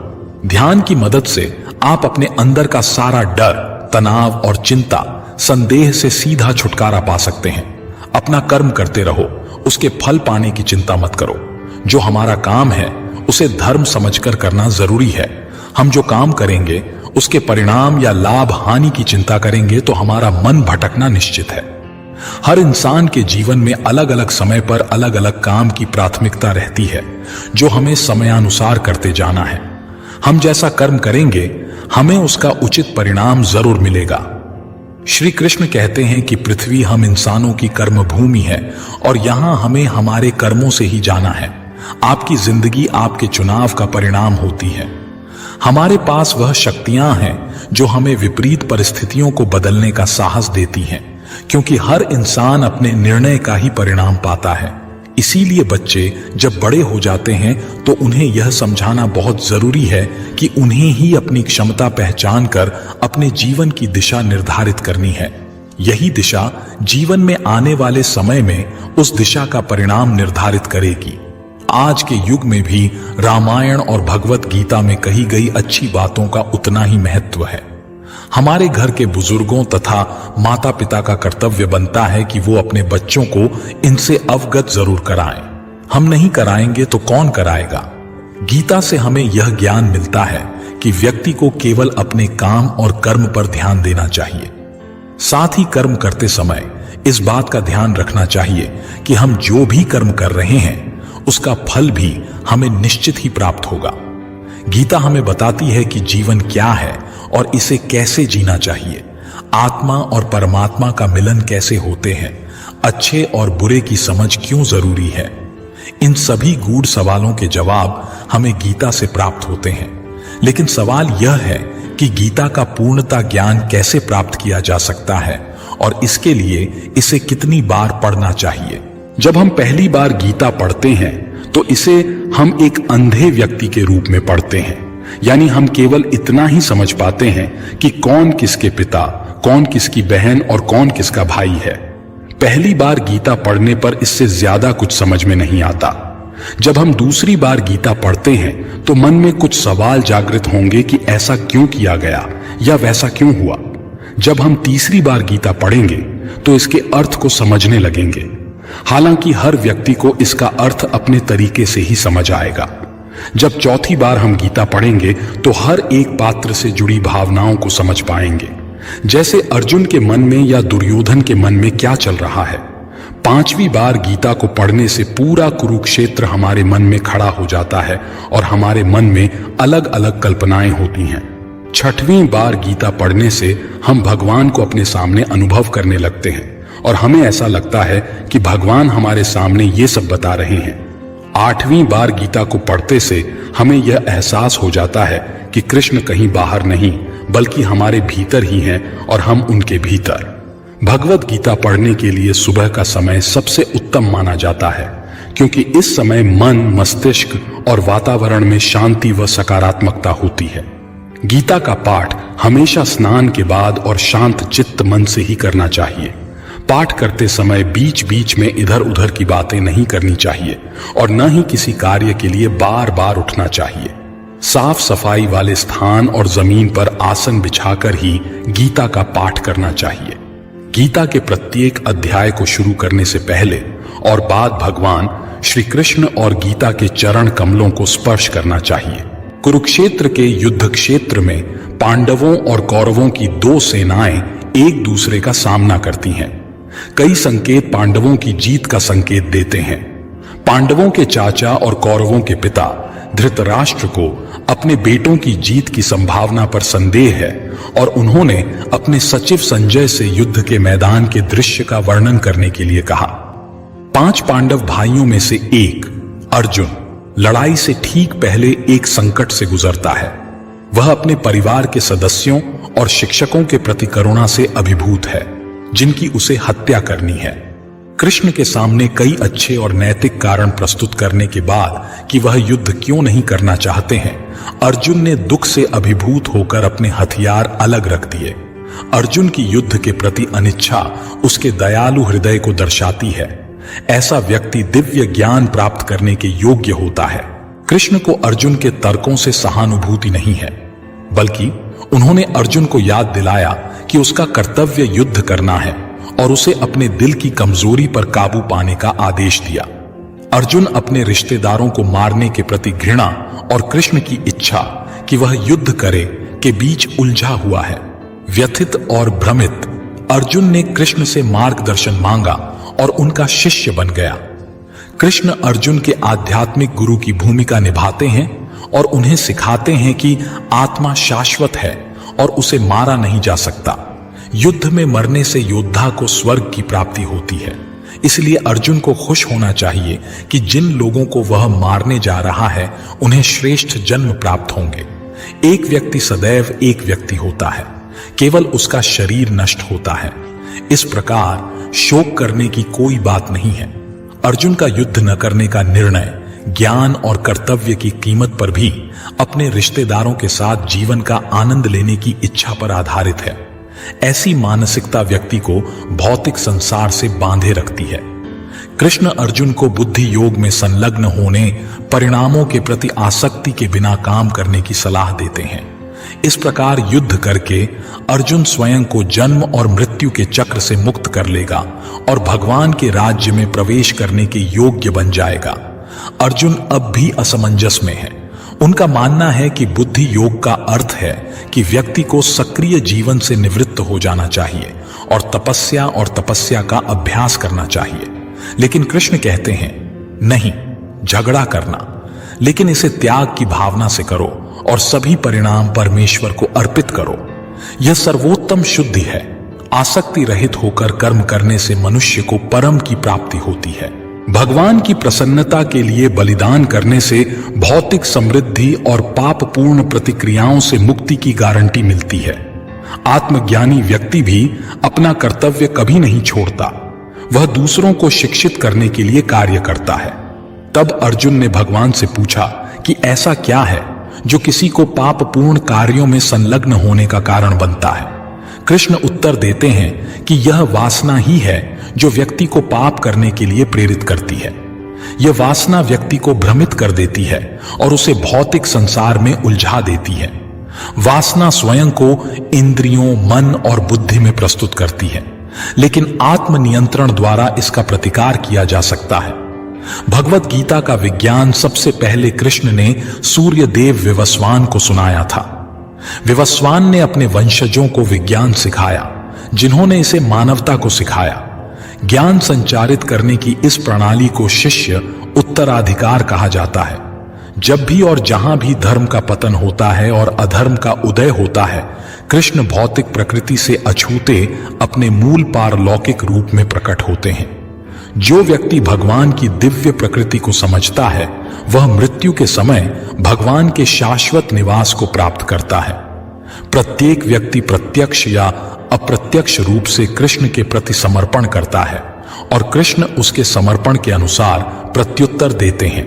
ध्यान की मदद से आप अपने अंदर का सारा डर, तनाव और चिंता, संदेह से सीधा छुटकारा पा सकते हैं। अपना कर्म करते रहो, उसके फल पाने की चिंता मत करो। जो हमारा काम है उसे धर्म समझकर करना जरूरी है। हम जो काम करेंगे उसके परिणाम या लाभ हानि की चिंता करेंगे तो हमारा मन भटकना निश्चित है। हर इंसान के जीवन में अलग अलग समय पर अलग अलग काम की प्राथमिकता रहती है, जो हमें समयानुसार करते जाना है। हम जैसा कर्म करेंगे हमें उसका उचित परिणाम जरूर मिलेगा। श्री कृष्ण कहते हैं कि पृथ्वी हम इंसानों की कर्म भूमि है और यहां हमें हमारे कर्मों से ही जाना है। आपकी जिंदगी आपके चुनाव का परिणाम होती है। हमारे पास वह शक्तियां हैं जो हमें विपरीत परिस्थितियों को बदलने का साहस देती हैं, क्योंकि हर इंसान अपने निर्णय का ही परिणाम पाता है। इसीलिए बच्चे जब बड़े हो जाते हैं तो उन्हें यह समझाना बहुत जरूरी है कि उन्हें ही अपनी क्षमता पहचान कर अपने जीवन की दिशा निर्धारित करनी है। यही दिशा जीवन में आने वाले समय में उस दिशा का परिणाम निर्धारित करेगी। आज के युग में भी रामायण और भगवत गीता में कही गई अच्छी बातों का उतना ही महत्व है। हमारे घर के बुजुर्गों तथा माता पिता का कर्तव्य बनता है कि वो अपने बच्चों को इनसे अवगत जरूर कराएं। हम नहीं कराएंगे तो कौन कराएगा। गीता से हमें यह ज्ञान मिलता है कि व्यक्ति को केवल अपने काम और कर्म पर ध्यान देना चाहिए। साथ ही कर्म करते समय इस बात का ध्यान रखना चाहिए कि हम जो भी कर्म कर रहे हैं उसका फल भी हमें निश्चित ही प्राप्त होगा। गीता हमें बताती है कि जीवन क्या है और इसे कैसे जीना चाहिए। आत्मा और परमात्मा का मिलन कैसे होते हैं, अच्छे और बुरे की समझ क्यों जरूरी है। इन सभी गूढ़ सवालों के जवाब हमें गीता से प्राप्त होते हैं। लेकिन सवाल यह है कि गीता का पूर्णता ज्ञान कैसे प्राप्त किया जा सकता है और इसके लिए इसे कितनी बार पढ़ना चाहिए। जब हम पहली बार गीता पढ़ते हैं तो इसे हम एक अंधे व्यक्ति के रूप में पढ़ते हैं, यानी हम केवल इतना ही समझ पाते हैं कि कौन किसके पिता, कौन किसकी बहन और कौन किसका भाई है। पहली बार गीता पढ़ने पर इससे ज्यादा कुछ समझ में नहीं आता। जब हम दूसरी बार गीता पढ़ते हैं तो मन में कुछ सवाल जागृत होंगे कि ऐसा क्यों किया गया या वैसा क्यों हुआ। जब हम तीसरी बार गीता पढ़ेंगे तो इसके अर्थ को समझने लगेंगे। हालांकि हर व्यक्ति को इसका अर्थ अपने तरीके से ही समझ आएगा। जब चौथी बार हम गीता पढ़ेंगे तो हर एक पात्र से जुड़ी भावनाओं को समझ पाएंगे, जैसे अर्जुन के मन में या दुर्योधन के मन में क्या चल रहा है। पांचवी बार गीता को पढ़ने से पूरा कुरुक्षेत्र हमारे मन में खड़ा हो जाता है और हमारे मन में अलग अलग कल्पनाएं होती हैं। छठवीं बार गीता पढ़ने से हम भगवान को अपने सामने अनुभव करने लगते हैं और हमें ऐसा लगता है कि भगवान हमारे सामने ये सब बता रहे हैं। आठवीं बार गीता को पढ़ते से हमें यह एहसास हो जाता है कि कृष्ण कहीं बाहर नहीं बल्कि हमारे भीतर ही हैं और हम उनके भीतर। भगवत गीता पढ़ने के लिए सुबह का समय सबसे उत्तम माना जाता है, क्योंकि इस समय मन, मस्तिष्क और वातावरण में शांति व सकारात्मकता होती है। गीता का पाठ हमेशा स्नान के बाद और शांत चित्त मन से ही करना चाहिए। पाठ करते समय बीच बीच में इधर उधर की बातें नहीं करनी चाहिए और न ही किसी कार्य के लिए बार बार उठना चाहिए। साफ सफाई वाले स्थान और जमीन पर आसन बिछाकर ही गीता का पाठ करना चाहिए। गीता के प्रत्येक अध्याय को शुरू करने से पहले और बाद भगवान श्री कृष्ण और गीता के चरण कमलों को स्पर्श करना चाहिए। कुरुक्षेत्र के युद्ध क्षेत्र में पांडवों और कौरवों की दो सेनाएं एक दूसरे का सामना करती हैं। कई संकेत पांडवों की जीत का संकेत देते हैं। पांडवों के चाचा और कौरवों के पिता धृतराष्ट्र को अपने बेटों की जीत की संभावना पर संदेह है और उन्होंने अपने सचिव संजय से युद्ध के मैदान के दृश्य का वर्णन करने के लिए कहा। 5 पांडव भाइयों में से एक अर्जुन लड़ाई से ठीक पहले एक संकट से गुजरता है। वह अपने परिवार के सदस्यों और शिक्षकों के प्रति करुणा से अभिभूत है, जिनकी उसे हत्या करनी है। कृष्ण के सामने कई अच्छे और नैतिक कारण प्रस्तुत करने के बाद कि वह युद्ध क्यों नहीं करना चाहते हैं, अर्जुन ने दुख से अभिभूत होकर अपने हथियार अलग रख दिए। अर्जुन की युद्ध के प्रति अनिच्छा उसके दयालु हृदय को दर्शाती है। ऐसा व्यक्ति दिव्य ज्ञान प्राप्त करने के योग्य होता है। कृष्ण को अर्जुन के तर्कों से सहानुभूति नहीं है, बल्कि उन्होंने अर्जुन को याद दिलाया कि उसका कर्तव्य युद्ध करना है और उसे अपने दिल की कमजोरी पर काबू पाने का आदेश दिया। अर्जुन अपने रिश्तेदारों को मारने के प्रति घृणा और कृष्ण की इच्छा कि वह युद्ध करे के बीच उलझा हुआ है। व्यथित और भ्रमित अर्जुन ने कृष्ण से मार्गदर्शन मांगा और उनका शिष्य बन गया। कृष्ण अर्जुन के आध्यात्मिक गुरु की भूमिका निभाते हैं और उन्हें सिखाते हैं कि आत्मा शाश्वत है और उसे मारा नहीं जा सकता। युद्ध में मरने से योद्धा को स्वर्ग की प्राप्ति होती है। इसलिए अर्जुन को खुश होना चाहिए कि जिन लोगों को वह मारने जा रहा है उन्हें श्रेष्ठ जन्म प्राप्त होंगे। एक व्यक्ति सदैव एक व्यक्ति होता है, केवल उसका शरीर नष्ट होता है। इस प्रकार शोक करने की कोई बात नहीं है। अर्जुन का युद्ध न करने का निर्णय ज्ञान और कर्तव्य की कीमत पर भी अपने रिश्तेदारों के साथ जीवन का आनंद लेने की इच्छा पर आधारित है। ऐसी मानसिकता व्यक्ति को भौतिक संसार से बांधे रखती है। कृष्ण अर्जुन को बुद्धि योग में संलग्न होने, परिणामों के प्रति आसक्ति के बिना काम करने की सलाह देते हैं। इस प्रकार युद्ध करके अर्जुन स्वयं को जन्म और मृत्यु के चक्र से मुक्त कर लेगा और भगवान के राज्य में प्रवेश करने के योग्य बन जाएगा। अर्जुन अब भी असमंजस में है। उनका मानना है कि बुद्धि योग का अर्थ है कि व्यक्ति को सक्रिय जीवन से निवृत्त हो जाना चाहिए और तपस्या का अभ्यास करना चाहिए। लेकिन कृष्ण कहते हैं, नहीं, झगड़ा करना, लेकिन इसे त्याग की भावना से करो और सभी परिणाम परमेश्वर को अर्पित करो। यह सर्वोत्तम शुद्धि है। आसक्ति रहित होकर कर्म करने से मनुष्य को परम की प्राप्ति होती है। भगवान की प्रसन्नता के लिए बलिदान करने से भौतिक समृद्धि और पापपूर्ण प्रतिक्रियाओं से मुक्ति की गारंटी मिलती है। आत्मज्ञानी व्यक्ति भी अपना कर्तव्य कभी नहीं छोड़ता। वह दूसरों को शिक्षित करने के लिए कार्य करता है। तब अर्जुन ने भगवान से पूछा कि ऐसा क्या है जो किसी को पापपूर्ण कार्यों में संलग्न होने का कारण बनता है। कृष्ण उत्तर देते हैं कि यह वासना ही है जो व्यक्ति को पाप करने के लिए प्रेरित करती है। यह वासना व्यक्ति को भ्रमित कर देती है और उसे भौतिक संसार में उलझा देती है। वासना स्वयं को इंद्रियों, मन और बुद्धि में प्रस्तुत करती है, लेकिन आत्मनियंत्रण द्वारा इसका प्रतिकार किया जा सकता है। भगवत गीता का विज्ञान सबसे पहले कृष्ण ने सूर्य देव विवस्वान को सुनाया था। विवस्वान ने अपने वंशजों को विज्ञान सिखाया, जिन्होंने इसे मानवता को सिखाया। ज्ञान संचारित करने की इस प्रणाली को शिष्य उत्तराधिकार कहा जाता है। जब भी और जहां भी धर्म का पतन होता है और अधर्म का उदय होता है, कृष्ण भौतिक प्रकृति से अछूते अपने मूल पारलौकिक रूप में प्रकट होते हैं। जो व्यक्ति भगवान की दिव्य प्रकृति को समझता है, वह मृत्यु के समय भगवान के शाश्वत निवास को प्राप्त करता है। प्रत्येक व्यक्ति प्रत्यक्ष या अप्रत्यक्ष रूप से कृष्ण के प्रति समर्पण करता है और कृष्ण उसके समर्पण के अनुसार प्रत्युत्तर देते हैं।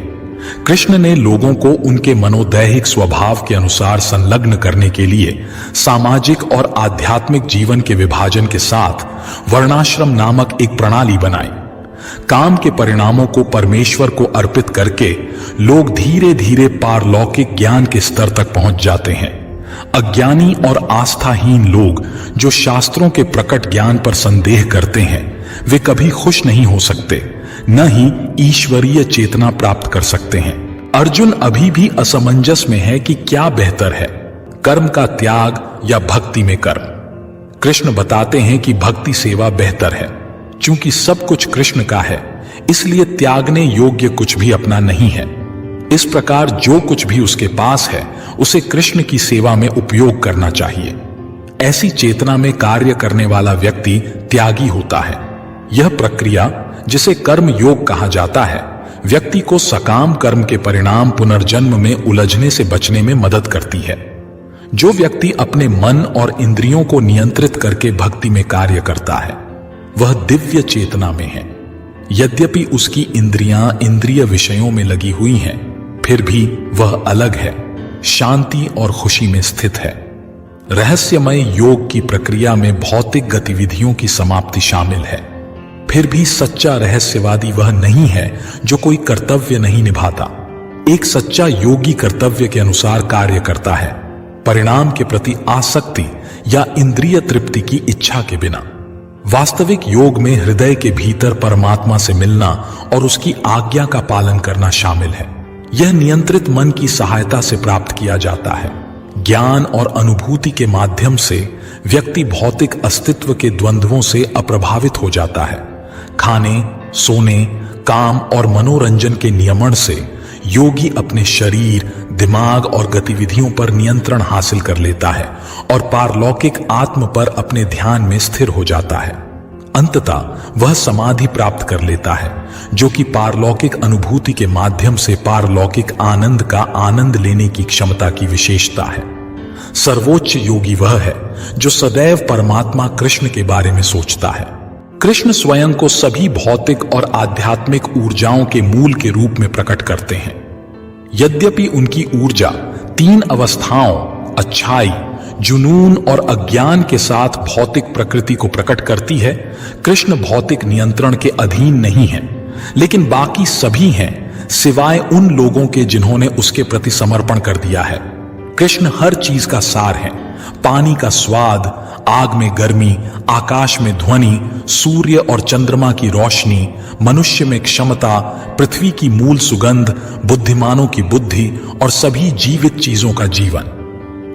कृष्ण ने लोगों को उनके मनोदैहिक स्वभाव के अनुसार संलग्न करने के लिए सामाजिक और आध्यात्मिक जीवन के विभाजन के साथ वर्णाश्रम नामक एक प्रणाली बनाई। काम के परिणामों को परमेश्वर को अर्पित करके लोग धीरे धीरे पारलौकिक ज्ञान के स्तर तक पहुंच जाते हैं। अज्ञानी और आस्थाहीन लोग जो शास्त्रों के प्रकट ज्ञान पर संदेह करते हैं, वे कभी खुश नहीं हो सकते, न ही ईश्वरीय चेतना प्राप्त कर सकते हैं। अर्जुन अभी भी असमंजस में है कि क्या बेहतर है, कर्म का त्याग या भक्ति में कर्म। कृष्ण बताते हैं कि भक्ति सेवा बेहतर है। चूंकि सब कुछ कृष्ण का है, इसलिए त्यागने योग्य कुछ भी अपना नहीं है। इस प्रकार जो कुछ भी उसके पास है, उसे कृष्ण की सेवा में उपयोग करना चाहिए। ऐसी चेतना में कार्य करने वाला व्यक्ति त्यागी होता है। यह प्रक्रिया, जिसे कर्म योग कहा जाता है, व्यक्ति को सकाम कर्म के परिणाम पुनर्जन्म में उलझने से बचने में मदद करती है। जो व्यक्ति अपने मन और इंद्रियों को नियंत्रित करके भक्ति में कार्य करता है, वह दिव्य चेतना में है। यद्यपि उसकी इंद्रियां इंद्रिय विषयों में लगी हुई हैं, फिर भी वह अलग है, शांति और खुशी में स्थित है। रहस्यमय योग की प्रक्रिया में भौतिक गतिविधियों की समाप्ति शामिल है। फिर भी सच्चा रहस्यवादी वह नहीं है जो कोई कर्तव्य नहीं निभाता। एक सच्चा योगी कर्तव्य के अनुसार कार्य करता है, परिणाम के प्रति आसक्ति या इंद्रिय तृप्ति की इच्छा के बिना। वास्तविक योग में हृदय के भीतर परमात्मा से मिलना और उसकी आज्ञा का पालन करना शामिल है। यह नियंत्रित मन की सहायता से प्राप्त किया जाता है। ज्ञान और अनुभूति के माध्यम से व्यक्ति भौतिक अस्तित्व के द्वंद्वों से अप्रभावित हो जाता है। खाने, सोने, काम और मनोरंजन के नियमन से योगी अपने शरीर, दिमाग और गतिविधियों पर नियंत्रण हासिल कर लेता है और पारलौकिक आत्म पर अपने ध्यान में स्थिर हो जाता है। अंततः वह समाधि प्राप्त कर लेता है, जो कि पारलौकिक अनुभूति के माध्यम से पारलौकिक आनंद का आनंद लेने की क्षमता की विशेषता है। सर्वोच्च योगी वह है जो सदैव परमात्मा कृष्ण के बारे में सोचता है। कृष्ण स्वयं को सभी भौतिक और आध्यात्मिक ऊर्जाओं के मूल के रूप में प्रकट करते हैं। यद्यपि उनकी ऊर्जा 3 अवस्थाओं, अच्छाई, जुनून और अज्ञान के साथ भौतिक प्रकृति को प्रकट करती है, कृष्ण भौतिक नियंत्रण के अधीन नहीं है, लेकिन बाकी सभी हैं सिवाय उन लोगों के जिन्होंने उसके प्रति समर्पण कर दिया है। कृष्ण हर चीज का सार है। पानी का स्वाद, आग में गर्मी, आकाश में ध्वनि, सूर्य और चंद्रमा की रोशनी, मनुष्य में क्षमता, पृथ्वी की मूल सुगंध, बुद्धिमानों की बुद्धि और सभी जीवित चीजों का जीवन।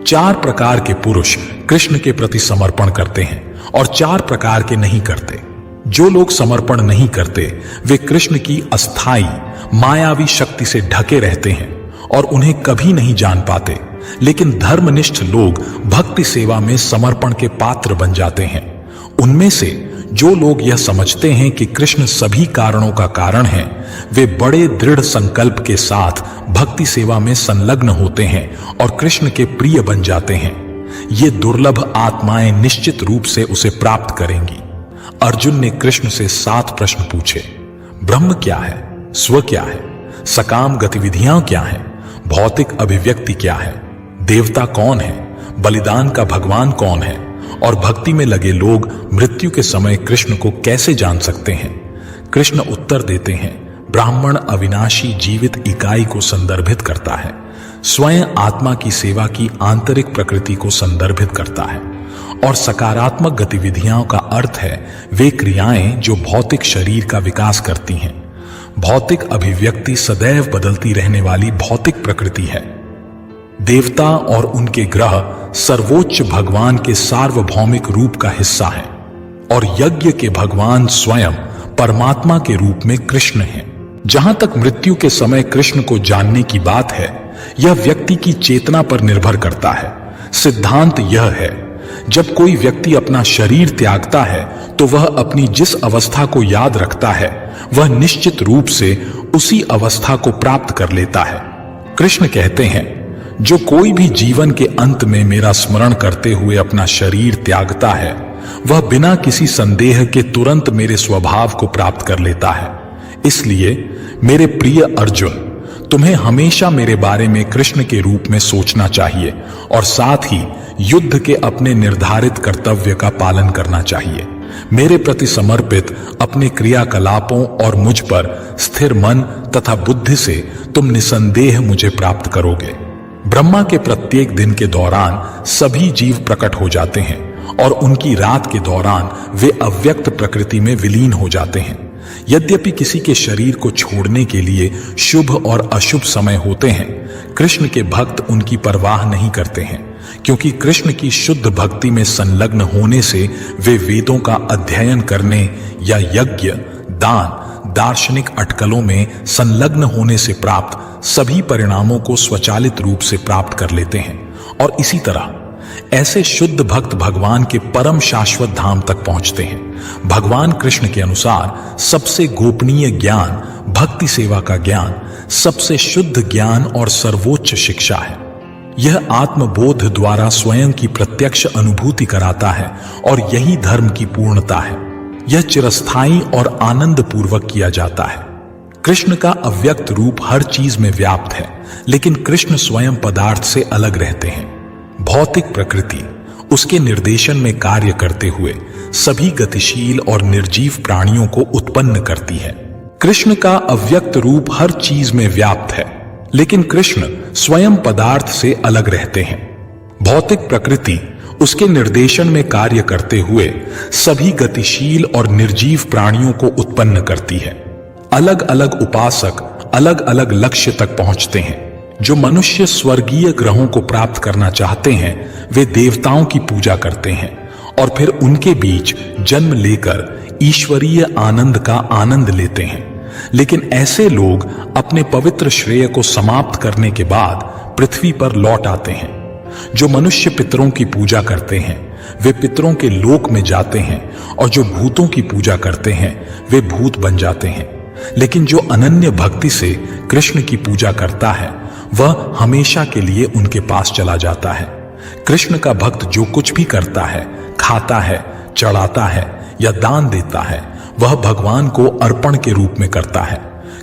4 प्रकार के पुरुष कृष्ण के प्रति समर्पण करते हैं और 4 प्रकार के नहीं करते। जो लोग समर्पण नहीं करते, वे कृष्ण की अस्थाई मायावी शक्ति से ढके रहते हैं और उन्हें कभी नहीं जान पाते। लेकिन धर्मनिष्ठ लोग भक्ति सेवा में समर्पण के पात्र बन जाते हैं। उनमें से जो लोग यह समझते हैं कि कृष्ण सभी कारणों का कारण है, वे बड़े दृढ़ संकल्प के साथ भक्ति सेवा में संलग्न होते हैं और कृष्ण के प्रिय बन जाते हैं। ये दुर्लभ आत्माएं निश्चित रूप से उसे प्राप्त करेंगी। अर्जुन ने कृष्ण से 7 प्रश्न पूछे। ब्रह्म क्या है? स्व क्या है? सकाम गतिविधियां क्या है? भौतिक अभिव्यक्ति क्या है? देवता कौन है? बलिदान का भगवान कौन है? और भक्ति में लगे लोग मृत्यु के समय कृष्ण को कैसे जान सकते हैं? कृष्ण उत्तर देते हैं, ब्राह्मण अविनाशी जीवित इकाई को संदर्भित करता है, स्वयं आत्मा की सेवा की आंतरिक प्रकृति को संदर्भित करता है, और सकारात्मक गतिविधियों का अर्थ है वे क्रियाएं जो भौतिक शरीर का विकास करती हैं। भौतिक अभिव्यक्ति सदैव बदलती रहने वाली भौतिक प्रकृति है। देवता और उनके ग्रह सर्वोच्च भगवान के सार्वभौमिक रूप का हिस्सा हैं, और यज्ञ के भगवान स्वयं परमात्मा के रूप में कृष्ण हैं। जहां तक मृत्यु के समय कृष्ण को जानने की बात है, यह व्यक्ति की चेतना पर निर्भर करता है। सिद्धांत यह है, जब कोई व्यक्ति अपना शरीर त्यागता है तो वह अपनी जिस अवस्था को याद रखता है, वह निश्चित रूप से उसी अवस्था को प्राप्त कर लेता है। कृष्ण कहते हैं, जो कोई भी जीवन के अंत में मेरा स्मरण करते हुए अपना शरीर त्यागता है, वह बिना किसी संदेह के तुरंत मेरे स्वभाव को प्राप्त कर लेता है। इसलिए मेरे प्रिय अर्जुन, तुम्हें हमेशा मेरे बारे में कृष्ण के रूप में सोचना चाहिए और साथ ही युद्ध के अपने निर्धारित कर्तव्य का पालन करना चाहिए। मेरे प्रति समर्पित अपने क्रियाकलापों और मुझ पर स्थिर मन तथा बुद्धि से तुम निसंदेह मुझे प्राप्त करोगे। ब्रह्मा के प्रत्येक दिन के दौरान सभी जीव प्रकट हो जाते हैं और उनकी रात के दौरान वे अव्यक्त प्रकृति में विलीन हो जाते हैं। यद्यपि किसी के शरीर को छोड़ने के लिए शुभ और अशुभ समय होते हैं, कृष्ण के भक्त उनकी परवाह नहीं करते हैं, क्योंकि कृष्ण की शुद्ध भक्ति में संलग्न होने से वे वेदों का अध्ययन करने या यज्ञ, दान, दार्शनिक अटकलों में संलग्न होने से प्राप्त सभी परिणामों को स्वचालित रूप से प्राप्त कर लेते हैं। और इसी तरह ऐसे शुद्ध भक्त भगवान के परम शाश्वत धाम तक पहुंचते हैं। भगवान कृष्ण के अनुसार सबसे गोपनीय ज्ञान भक्ति सेवा का ज्ञान सबसे शुद्ध ज्ञान और सर्वोच्च शिक्षा है। यह आत्मबोध द्वारा स्वयं की प्रत्यक्ष अनुभूति कराता है और यही धर्म की पूर्णता है। यह चिरस्थायी और आनंद पूर्वक किया जाता है। कृष्ण का अव्यक्त रूप हर चीज में व्याप्त है, लेकिन कृष्ण स्वयं पदार्थ से अलग रहते हैं। भौतिक प्रकृति उसके निर्देशन में कार्य करते हुए सभी गतिशील और निर्जीव प्राणियों को उत्पन्न करती है। कृष्ण का अव्यक्त रूप हर चीज में व्याप्त है, लेकिन कृष्ण स्वयं पदार्थ से अलग रहते हैं। भौतिक प्रकृति उसके निर्देशन में कार्य करते हुए सभी गतिशील और निर्जीव प्राणियों को उत्पन्न करती है। अलग अलग उपासक अलग अलग लक्ष्य तक पहुंचते हैं। जो मनुष्य स्वर्गीय ग्रहों को प्राप्त करना चाहते हैं वे देवताओं की पूजा करते हैं और फिर उनके बीच जन्म लेकर ईश्वरीय आनंद का आनंद लेते हैं। लेकिन ऐसे लोग अपने पवित्र श्रेय को समाप्त करने के बाद पृथ्वी पर लौट आते हैं। जो मनुष्य पितरों की पूजा करते हैं वे पितरों के लोक में जाते हैं और जो भूतों की पूजा करते हैं वे भूत बन जाते हैं। लेकिन जो अनन्य भक्ति से कृष्ण की पूजा करता है वह हमेशा के लिए उनके पास चला जाता है। कृष्ण का भक्त जो कुछ भी करता है, खाता है, चढ़ाता है या दान देता है, वह भगवान को अर्पण के रूप में करता है।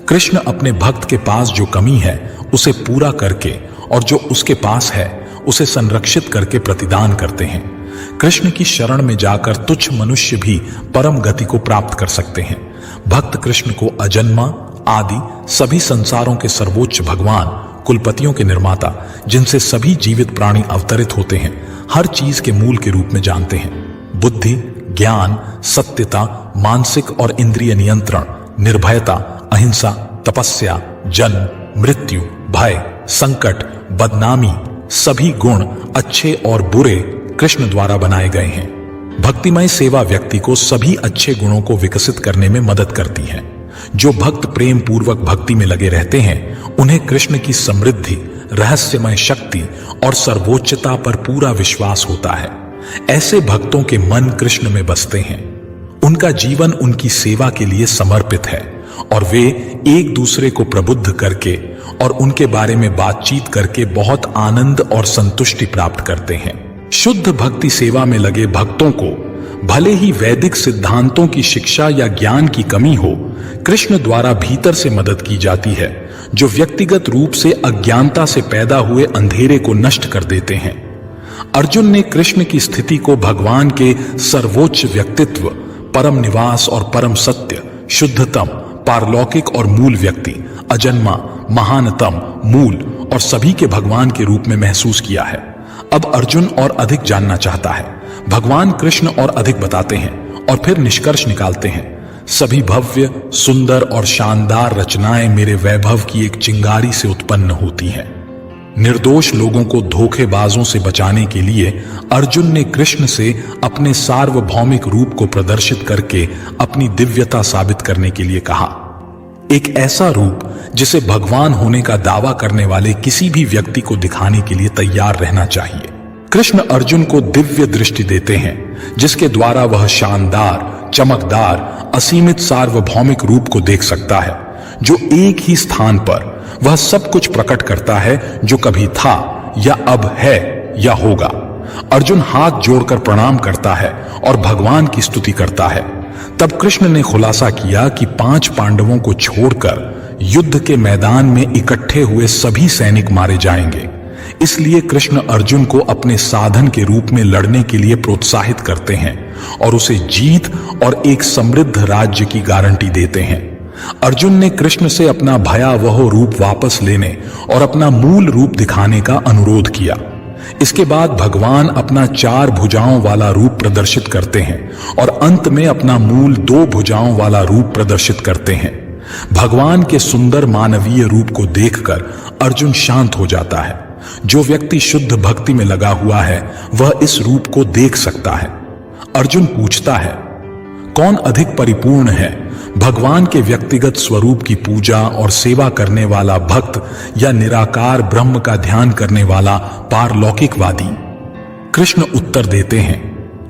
कृष्ण अपने भक्त के पास जो कमी है उसे पूरा करके और जो उसके पास है उसे संरक्षित करके प्रतिदान करते हैं। कृष्ण की शरण में जाकर तुच्छ मनुष्य भी परम गति को प्राप्त कर सकते हैं। भक्त कृष्ण को अजन्मा, आदि, सभी संसारों के सर्वोच्च भगवान, कुलपतियों के निर्माता, जिनसे सभी जीवित प्राणी अवतरित होते हैं, हर चीज के मूल के रूप में जानते हैं। बुद्धि, ज्ञान, सत्यता, मानसिक और इंद्रिय नियंत्रण, निर्भयता, अहिंसा, तपस्या, जन्म, मृत्यु, भय, संकट, बदनामी, सभी गुण अच्छे और बुरे कृष्ण द्वारा बनाए गए हैं। भक्तिमय सेवा व्यक्ति को सभी अच्छे गुणों को विकसित करने में मदद करती है। जो भक्त प्रेम पूर्वक भक्ति में लगे रहते हैं उन्हें कृष्ण की समृद्धि, रहस्यमय शक्ति और सर्वोच्चता पर पूरा विश्वास होता है। ऐसे भक्तों के मन कृष्ण में बसते हैं। उनका जीवन उनकी सेवा के लिए समर्पित है और वे एक दूसरे को प्रबुद्ध करके और उनके बारे में बातचीत करके बहुत आनंद और संतुष्टि प्राप्त करते हैं। शुद्ध भक्ति सेवा में लगे भक्तों को भले ही वैदिक सिद्धांतों की शिक्षा या ज्ञान की कमी हो, कृष्ण द्वारा भीतर से मदद की जाती है, जो व्यक्तिगत रूप से अज्ञानता से पैदा हुए अंधेरे को नष्ट कर देते हैं। अर्जुन ने कृष्ण की स्थिति को भगवान के सर्वोच्च व्यक्तित्व, परम निवास और परम सत्य, शुद्धतम, पारलौकिक और मूल व्यक्ति, अजन्मा, महानतम, मूल और सभी के भगवान के रूप में महसूस किया है। अब अर्जुन और अधिक जानना चाहता है। भगवान कृष्ण और अधिक बताते हैं और फिर निष्कर्ष निकालते हैं। सभी भव्य, सुंदर और शानदार रचनाएं मेरे वैभव की एक चिंगारी से उत्पन्न होती हैं। निर्दोष लोगों को धोखेबाजों से बचाने के लिए अर्जुन ने कृष्ण से अपने सार्वभौमिक रूप को प्रदर्शित करके अपनी दिव्यता साबित करने के लिए कहा। एक ऐसा रूप जिसे भगवान होने का दावा करने वाले किसी भी व्यक्ति को दिखाने के लिए तैयार रहना चाहिए। कृष्ण अर्जुन को दिव्य दृष्टि देते हैं जिसके द्वारा वह शानदार, चमकदार, असीमित सार्वभौमिक रूप को देख सकता है, जो एक ही स्थान पर वह सब कुछ प्रकट करता है जो कभी था या अब है या होगा। अर्जुन हाथ जोड़कर प्रणाम करता है और भगवान की स्तुति करता है। तब कृष्ण ने खुलासा किया कि 5 पांडवों को छोड़कर युद्ध के मैदान में इकट्ठे हुए सभी सैनिक मारे जाएंगे। इसलिए कृष्ण अर्जुन को अपने साधन के रूप में लड़ने के लिए प्रोत्साहित करते हैं और उसे जीत और एक समृद्ध राज्य की गारंटी देते हैं। अर्जुन ने कृष्ण से अपना भयावह रूप वापस लेने और अपना मूल रूप दिखाने का अनुरोध किया। इसके बाद भगवान अपना 4 भुजाओं वाला रूप प्रदर्शित करते हैं और अंत में अपना मूल 2 भुजाओं वाला रूप प्रदर्शित करते हैं। भगवान के सुंदर मानवीय रूप को देखकर अर्जुन शांत हो जाता है। जो व्यक्ति शुद्ध भक्ति में लगा हुआ है वह इस रूप को देख सकता है। अर्जुन पूछता है, कौन अधिक परिपूर्ण है, भगवान के व्यक्तिगत स्वरूप की पूजा और सेवा करने वाला भक्त या निराकार ब्रह्म का ध्यान करने वाला पारलौकिकवादी? कृष्ण उत्तर देते हैं,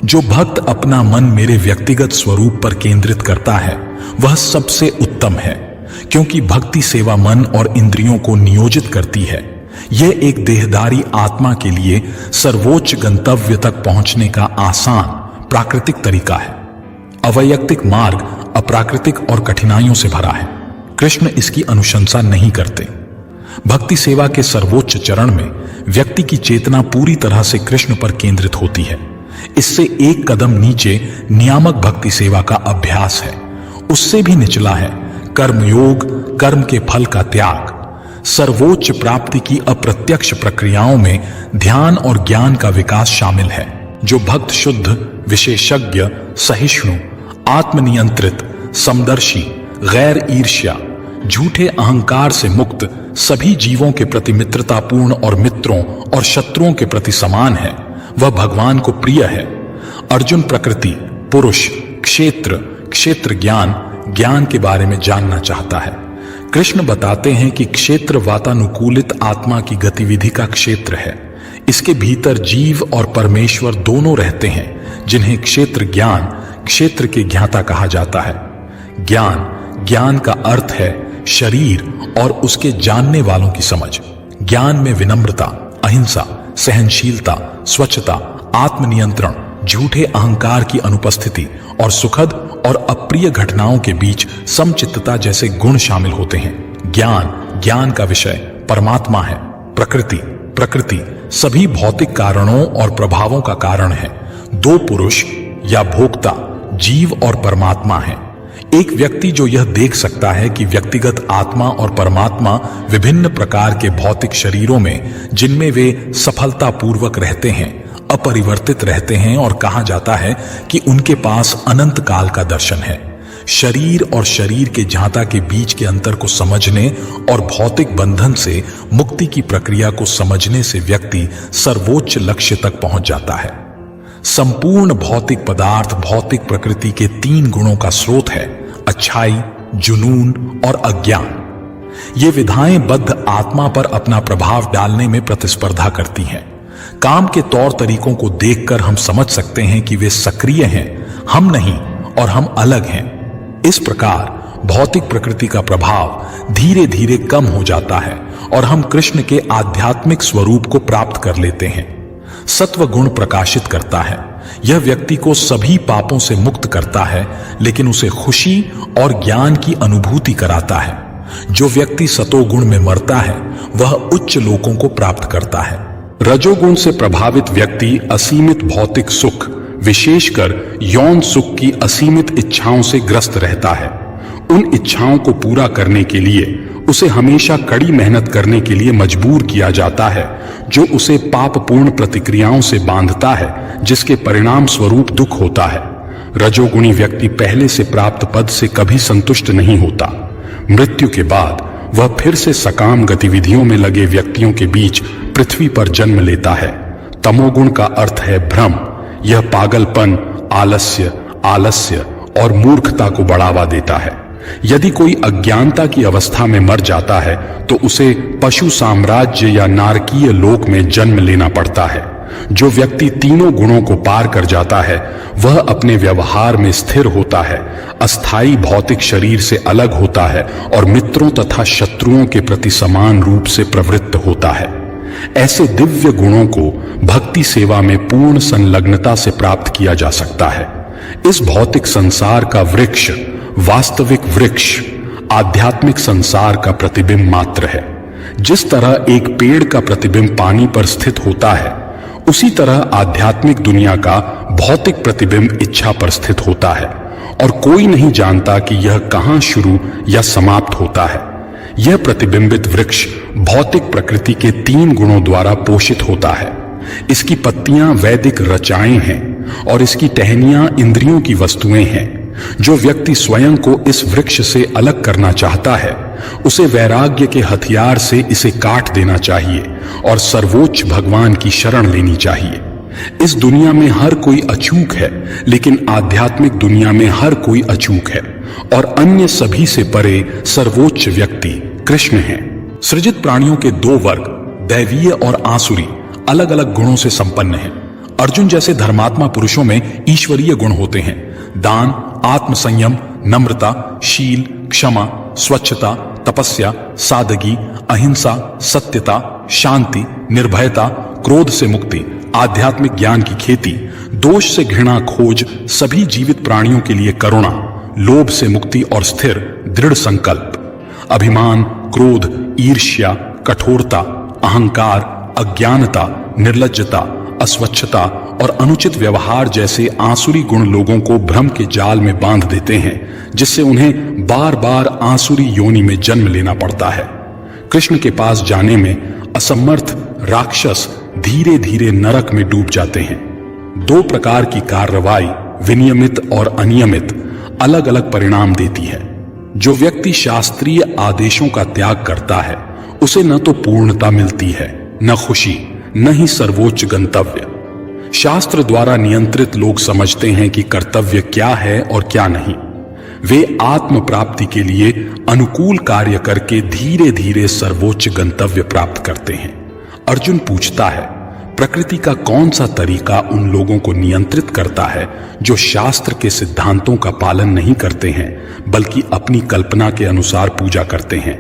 जो भक्त अपना मन मेरे व्यक्तिगत स्वरूप पर केंद्रित करता है वह सबसे उत्तम है, क्योंकि भक्ति सेवा मन और इंद्रियों को नियोजित करती है। यह एक देहधारी आत्मा के लिए सर्वोच्च गंतव्य तक पहुंचने का आसान प्राकृतिक तरीका है। अवैयक्तिक मार्ग अप्राकृतिक और कठिनाइयों से भरा है। कृष्ण इसकी अनुशंसा नहीं करते। भक्ति सेवा के सर्वोच्च चरण में व्यक्ति की चेतना पूरी तरह से कृष्ण पर केंद्रित होती है। इससे एक कदम नीचे नियामक भक्ति सेवा का अभ्यास है। उससे भी निचला है कर्मयोग, कर्म के फल का त्याग। सर्वोच्च प्राप्ति की अप्रत्यक्ष प्रक्रियाओं में ध्यान और ज्ञान का विकास शामिल है। जो भक्त शुद्ध, विशेषज्ञ, सहिष्णु, आत्मनियंत्रित, समदर्शी, गैर ईर्ष्या, झूठे अहंकार से मुक्त, सभी जीवों के प्रति मित्रतापूर्ण और मित्रों और शत्रुओं के प्रति समान है, वह भगवान को प्रिय है। अर्जुन प्रकृति, पुरुष, क्षेत्र, क्षेत्र ज्ञान, ज्ञान के बारे में जानना चाहता है। कृष्ण बताते हैं कि क्षेत्र वातानुकूलित आत्मा की गतिविधि का क्षेत्र है। इसके भीतर जीव और परमेश्वर दोनों रहते हैं, जिन्हें क्षेत्र ज्ञान, क्षेत्र के ज्ञाता कहा जाता है। ज्ञान का अर्थ है शरीर और उसके जानने वालों की समझ। ज्ञान में विनम्रता, अहिंसा, सहनशीलता, स्वच्छता, आत्मनियंत्रण, झूठे अहंकार की अनुपस्थिति और सुखद और अप्रिय घटनाओं के बीच समचित्तता जैसे गुण शामिल होते हैं। ज्ञान का विषय परमात्मा है। प्रकृति सभी भौतिक कारणों और प्रभावों का कारण है। 2 पुरुष या भोक्ता, जीव और परमात्मा है। एक व्यक्ति जो यह देख सकता है कि व्यक्तिगत आत्मा और परमात्मा विभिन्न प्रकार के भौतिक शरीरों में, जिनमें वे सफलतापूर्वक रहते हैं, अपरिवर्तित रहते हैं और कहा जाता है कि उनके पास अनंत काल का दर्शन है। शरीर और शरीर के ज्ञाता के बीच के अंतर को समझने और भौतिक बंधन से मुक्ति की प्रक्रिया को समझने से व्यक्ति सर्वोच्च लक्ष्य तक पहुंच जाता है। संपूर्ण भौतिक पदार्थ भौतिक प्रकृति के 3 गुणों का स्रोत है, अच्छाई, जुनून और अज्ञान। ये विधाएं बद्ध आत्मा पर अपना प्रभाव डालने में प्रतिस्पर्धा करती हैं। काम के तौर तरीकों को देखकर हम समझ सकते हैं कि वे सक्रिय हैं, हम नहीं, और हम अलग हैं। इस प्रकार भौतिक प्रकृति का प्रभाव धीरे धीरे कम हो जाता है और हम कृष्ण के आध्यात्मिक स्वरूप को प्राप्त कर लेते हैं। सत्व गुण प्रकाशित करता है। यह व्यक्ति को सभी पापों से मुक्त करता है, लेकिन उसे खुशी और ज्ञान की अनुभूति कराता है। जो व्यक्ति सतोगुण में मरता है वह उच्च लोकों को प्राप्त करता है। रजोगुण से प्रभावित व्यक्ति असीमित भौतिक सुख, विशेषकर यौन सुख की असीमित इच्छाओं से ग्रस्त रहता है। उन इच्छाओं को पूरा करने के लिए उसे हमेशा कड़ी मेहनत करने के लिए मजबूर किया जाता है, जो उसे पापपूर्ण प्रतिक्रियाओं से बांधता है, जिसके परिणाम स्वरूप दुख होता है। रजोगुणी व्यक्ति पहले से प्राप्त पद से कभी संतुष्ट नहीं होता। मृत्यु के बाद वह फिर से सकाम गतिविधियों में लगे व्यक्तियों के बीच पृथ्वी पर जन्म लेता है। तमोगुण का अर्थ है भ्रम। यह पागलपन, आलस्य और मूर्खता को बढ़ावा देता है। यदि कोई अज्ञानता की अवस्था में मर जाता है तो उसे पशु साम्राज्य या नारकीय लोक में जन्म लेना पड़ता है। जो व्यक्ति तीनों गुणों को पार कर जाता है वह अपने व्यवहार में स्थिर होता है, अस्थायी भौतिक शरीर से अलग होता है और मित्रों तथा शत्रुओं के प्रति समान रूप से प्रवृत्त होता है। ऐसे दिव्य गुणों को भक्ति सेवा में पूर्ण संलग्नता से प्राप्त किया जा सकता है। इस भौतिक संसार का वृक्ष, वास्तविक वृक्ष, आध्यात्मिक संसार का प्रतिबिंब मात्र है। जिस तरह एक पेड़ का प्रतिबिंब पानी पर स्थित होता है, उसी तरह आध्यात्मिक दुनिया का भौतिक प्रतिबिंब इच्छा पर स्थित होता है, और कोई नहीं जानता कि यह कहां शुरू या समाप्त होता है। यह प्रतिबिंबित वृक्ष भौतिक प्रकृति के 3 गुणों द्वारा पोषित होता है। इसकी पत्तियां वैदिक रचाएं हैं और इसकी टहनियां इंद्रियों की वस्तुएं हैं। जो व्यक्ति स्वयं को इस वृक्ष से अलग करना चाहता है, उसे वैराग्य के हथियार से इसे काट देना चाहिए और सर्वोच्च भगवान की शरण लेनी चाहिए। इस दुनिया में हर कोई अचूक है, लेकिन आध्यात्मिक दुनिया में हर कोई अचूक है, और अन्य सभी से परे सर्वोच्च व्यक्ति कृष्ण है। सृजित प्राणियों के 2 वर्ग, दैवीय और आसुरी, अलग अलग गुणों से संपन्न हैं। अर्जुन जैसे धर्मात्मा पुरुषों में ईश्वरीय गुण होते हैं। दान, आत्मसंयम, नम्रता, शील, क्षमा, स्वच्छता, तपस्या, सादगी, अहिंसा, सत्यता, शांति, निर्भयता, क्रोध से मुक्ति, आध्यात्मिक ज्ञान की खेती, दोष से घृणा खोज, सभी जीवित प्राणियों के लिए करुणा, लोभ से मुक्ति और स्थिर दृढ़ संकल्प, अभिमान, क्रोध, ईर्ष्या, कठोरता, अहंकार, अज्ञानता, निर्लज्जता, अस्वच्छता और अनुचित व्यवहार जैसे आसुरी गुण लोगों को भ्रम के जाल में बांध देते हैं, जिससे उन्हें बार बार आसुरी योनि में जन्म लेना पड़ता है। कृष्ण के पास जाने में असमर्थ राक्षस धीरे धीरे नरक में डूब जाते हैं। 2 प्रकार की कार्रवाई, विनियमित और अनियमित, अलग अलग परिणाम देती है। जो व्यक्ति शास्त्रीय आदेशों का त्याग करता है, उसे न तो पूर्णता मिलती है, न खुशी, न ही सर्वोच्च गंतव्य। शास्त्र द्वारा नियंत्रित लोग समझते हैं कि कर्तव्य क्या है और क्या नहीं। वे आत्म प्राप्ति के लिए अनुकूल कार्य करके धीरे धीरे सर्वोच्च गंतव्य प्राप्त करते हैं। अर्जुन पूछता है, प्रकृति का कौन सा तरीका उन लोगों को नियंत्रित करता है जो शास्त्र के सिद्धांतों का पालन नहीं करते हैं, बल्कि अपनी कल्पना के अनुसार पूजा करते हैं?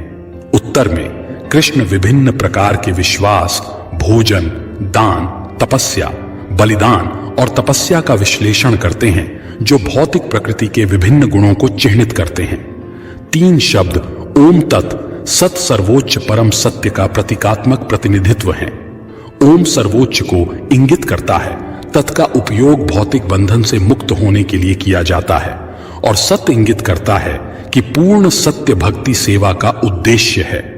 उत्तर में कृष्ण विभिन्न प्रकार के विश्वास, भोजन, दान, तपस्या, बलिदान और तपस्या का विश्लेषण करते हैं, जो भौतिक प्रकृति के विभिन्न गुणों को चिह्नित करते हैं। 3 शब्द ओम तत्, सत सर्वोच्च परम सत्य का प्रतीकात्मक प्रतिनिधित्व है। ओम सर्वोच्च को इंगित करता है, तत् का उपयोग भौतिक बंधन से मुक्त होने के लिए किया जाता है, और सत्य इंगित करता है कि पूर्ण सत्य भक्ति सेवा का उद्देश्य है।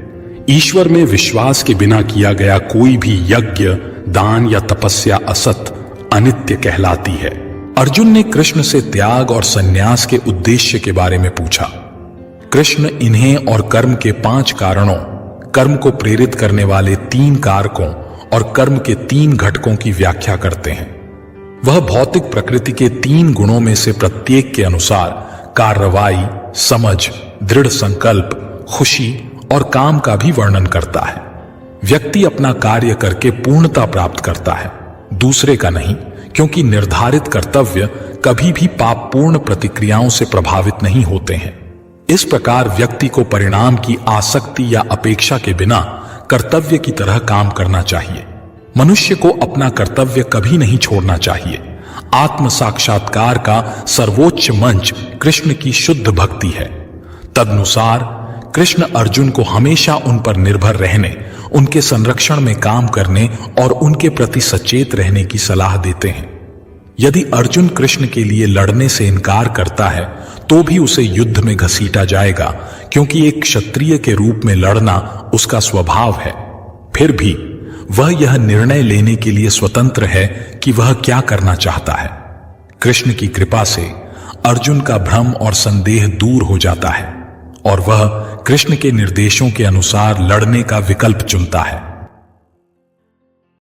ईश्वर में विश्वास के बिना किया गया कोई भी यज्ञ, दान या तपस्या असत, अनित्य कहलाती है। अर्जुन ने कृष्ण से त्याग और संन्यास के उद्देश्य के बारे में पूछा। कृष्ण इन्हें और कर्म के 5 कारणों, कर्म को प्रेरित करने वाले 3 कारकों और कर्म के 3 घटकों की व्याख्या करते हैं। वह भौतिक प्रकृति के 3 गुणों में से प्रत्येक के अनुसार कार्रवाई, समझ, दृढ़ संकल्प, खुशी और काम का भी वर्णन करता है। व्यक्ति अपना कार्य करके पूर्णता प्राप्त करता है, दूसरे का नहीं, क्योंकि निर्धारित कर्तव्य कभी भी पापपूर्ण प्रतिक्रियाओं से प्रभावित नहीं होते हैं। इस प्रकार व्यक्ति को परिणाम की आसक्ति या अपेक्षा के बिना कर्तव्य की तरह काम करना चाहिए। मनुष्य को अपना कर्तव्य कभी नहीं छोड़ना चाहिए। आत्म साक्षात्कार का सर्वोच्च मंच कृष्ण की शुद्ध भक्ति है। तदनुसार कृष्ण अर्जुन को हमेशा उन पर निर्भर रहने, उनके संरक्षण में काम करने और उनके प्रति सचेत रहने की सलाह देते हैं। यदि अर्जुन कृष्ण के लिए लड़ने से इनकार करता है, तो भी उसे युद्ध में घसीटा जाएगा, क्योंकि एक क्षत्रिय के रूप में लड़ना उसका स्वभाव है। फिर भी वह यह निर्णय लेने के लिए स्वतंत्र है कि वह क्या करना चाहता है। कृष्ण की कृपा से अर्जुन का भ्रम और संदेह दूर हो जाता है और वह कृष्ण के निर्देशों के अनुसार लड़ने का विकल्प चुनता है।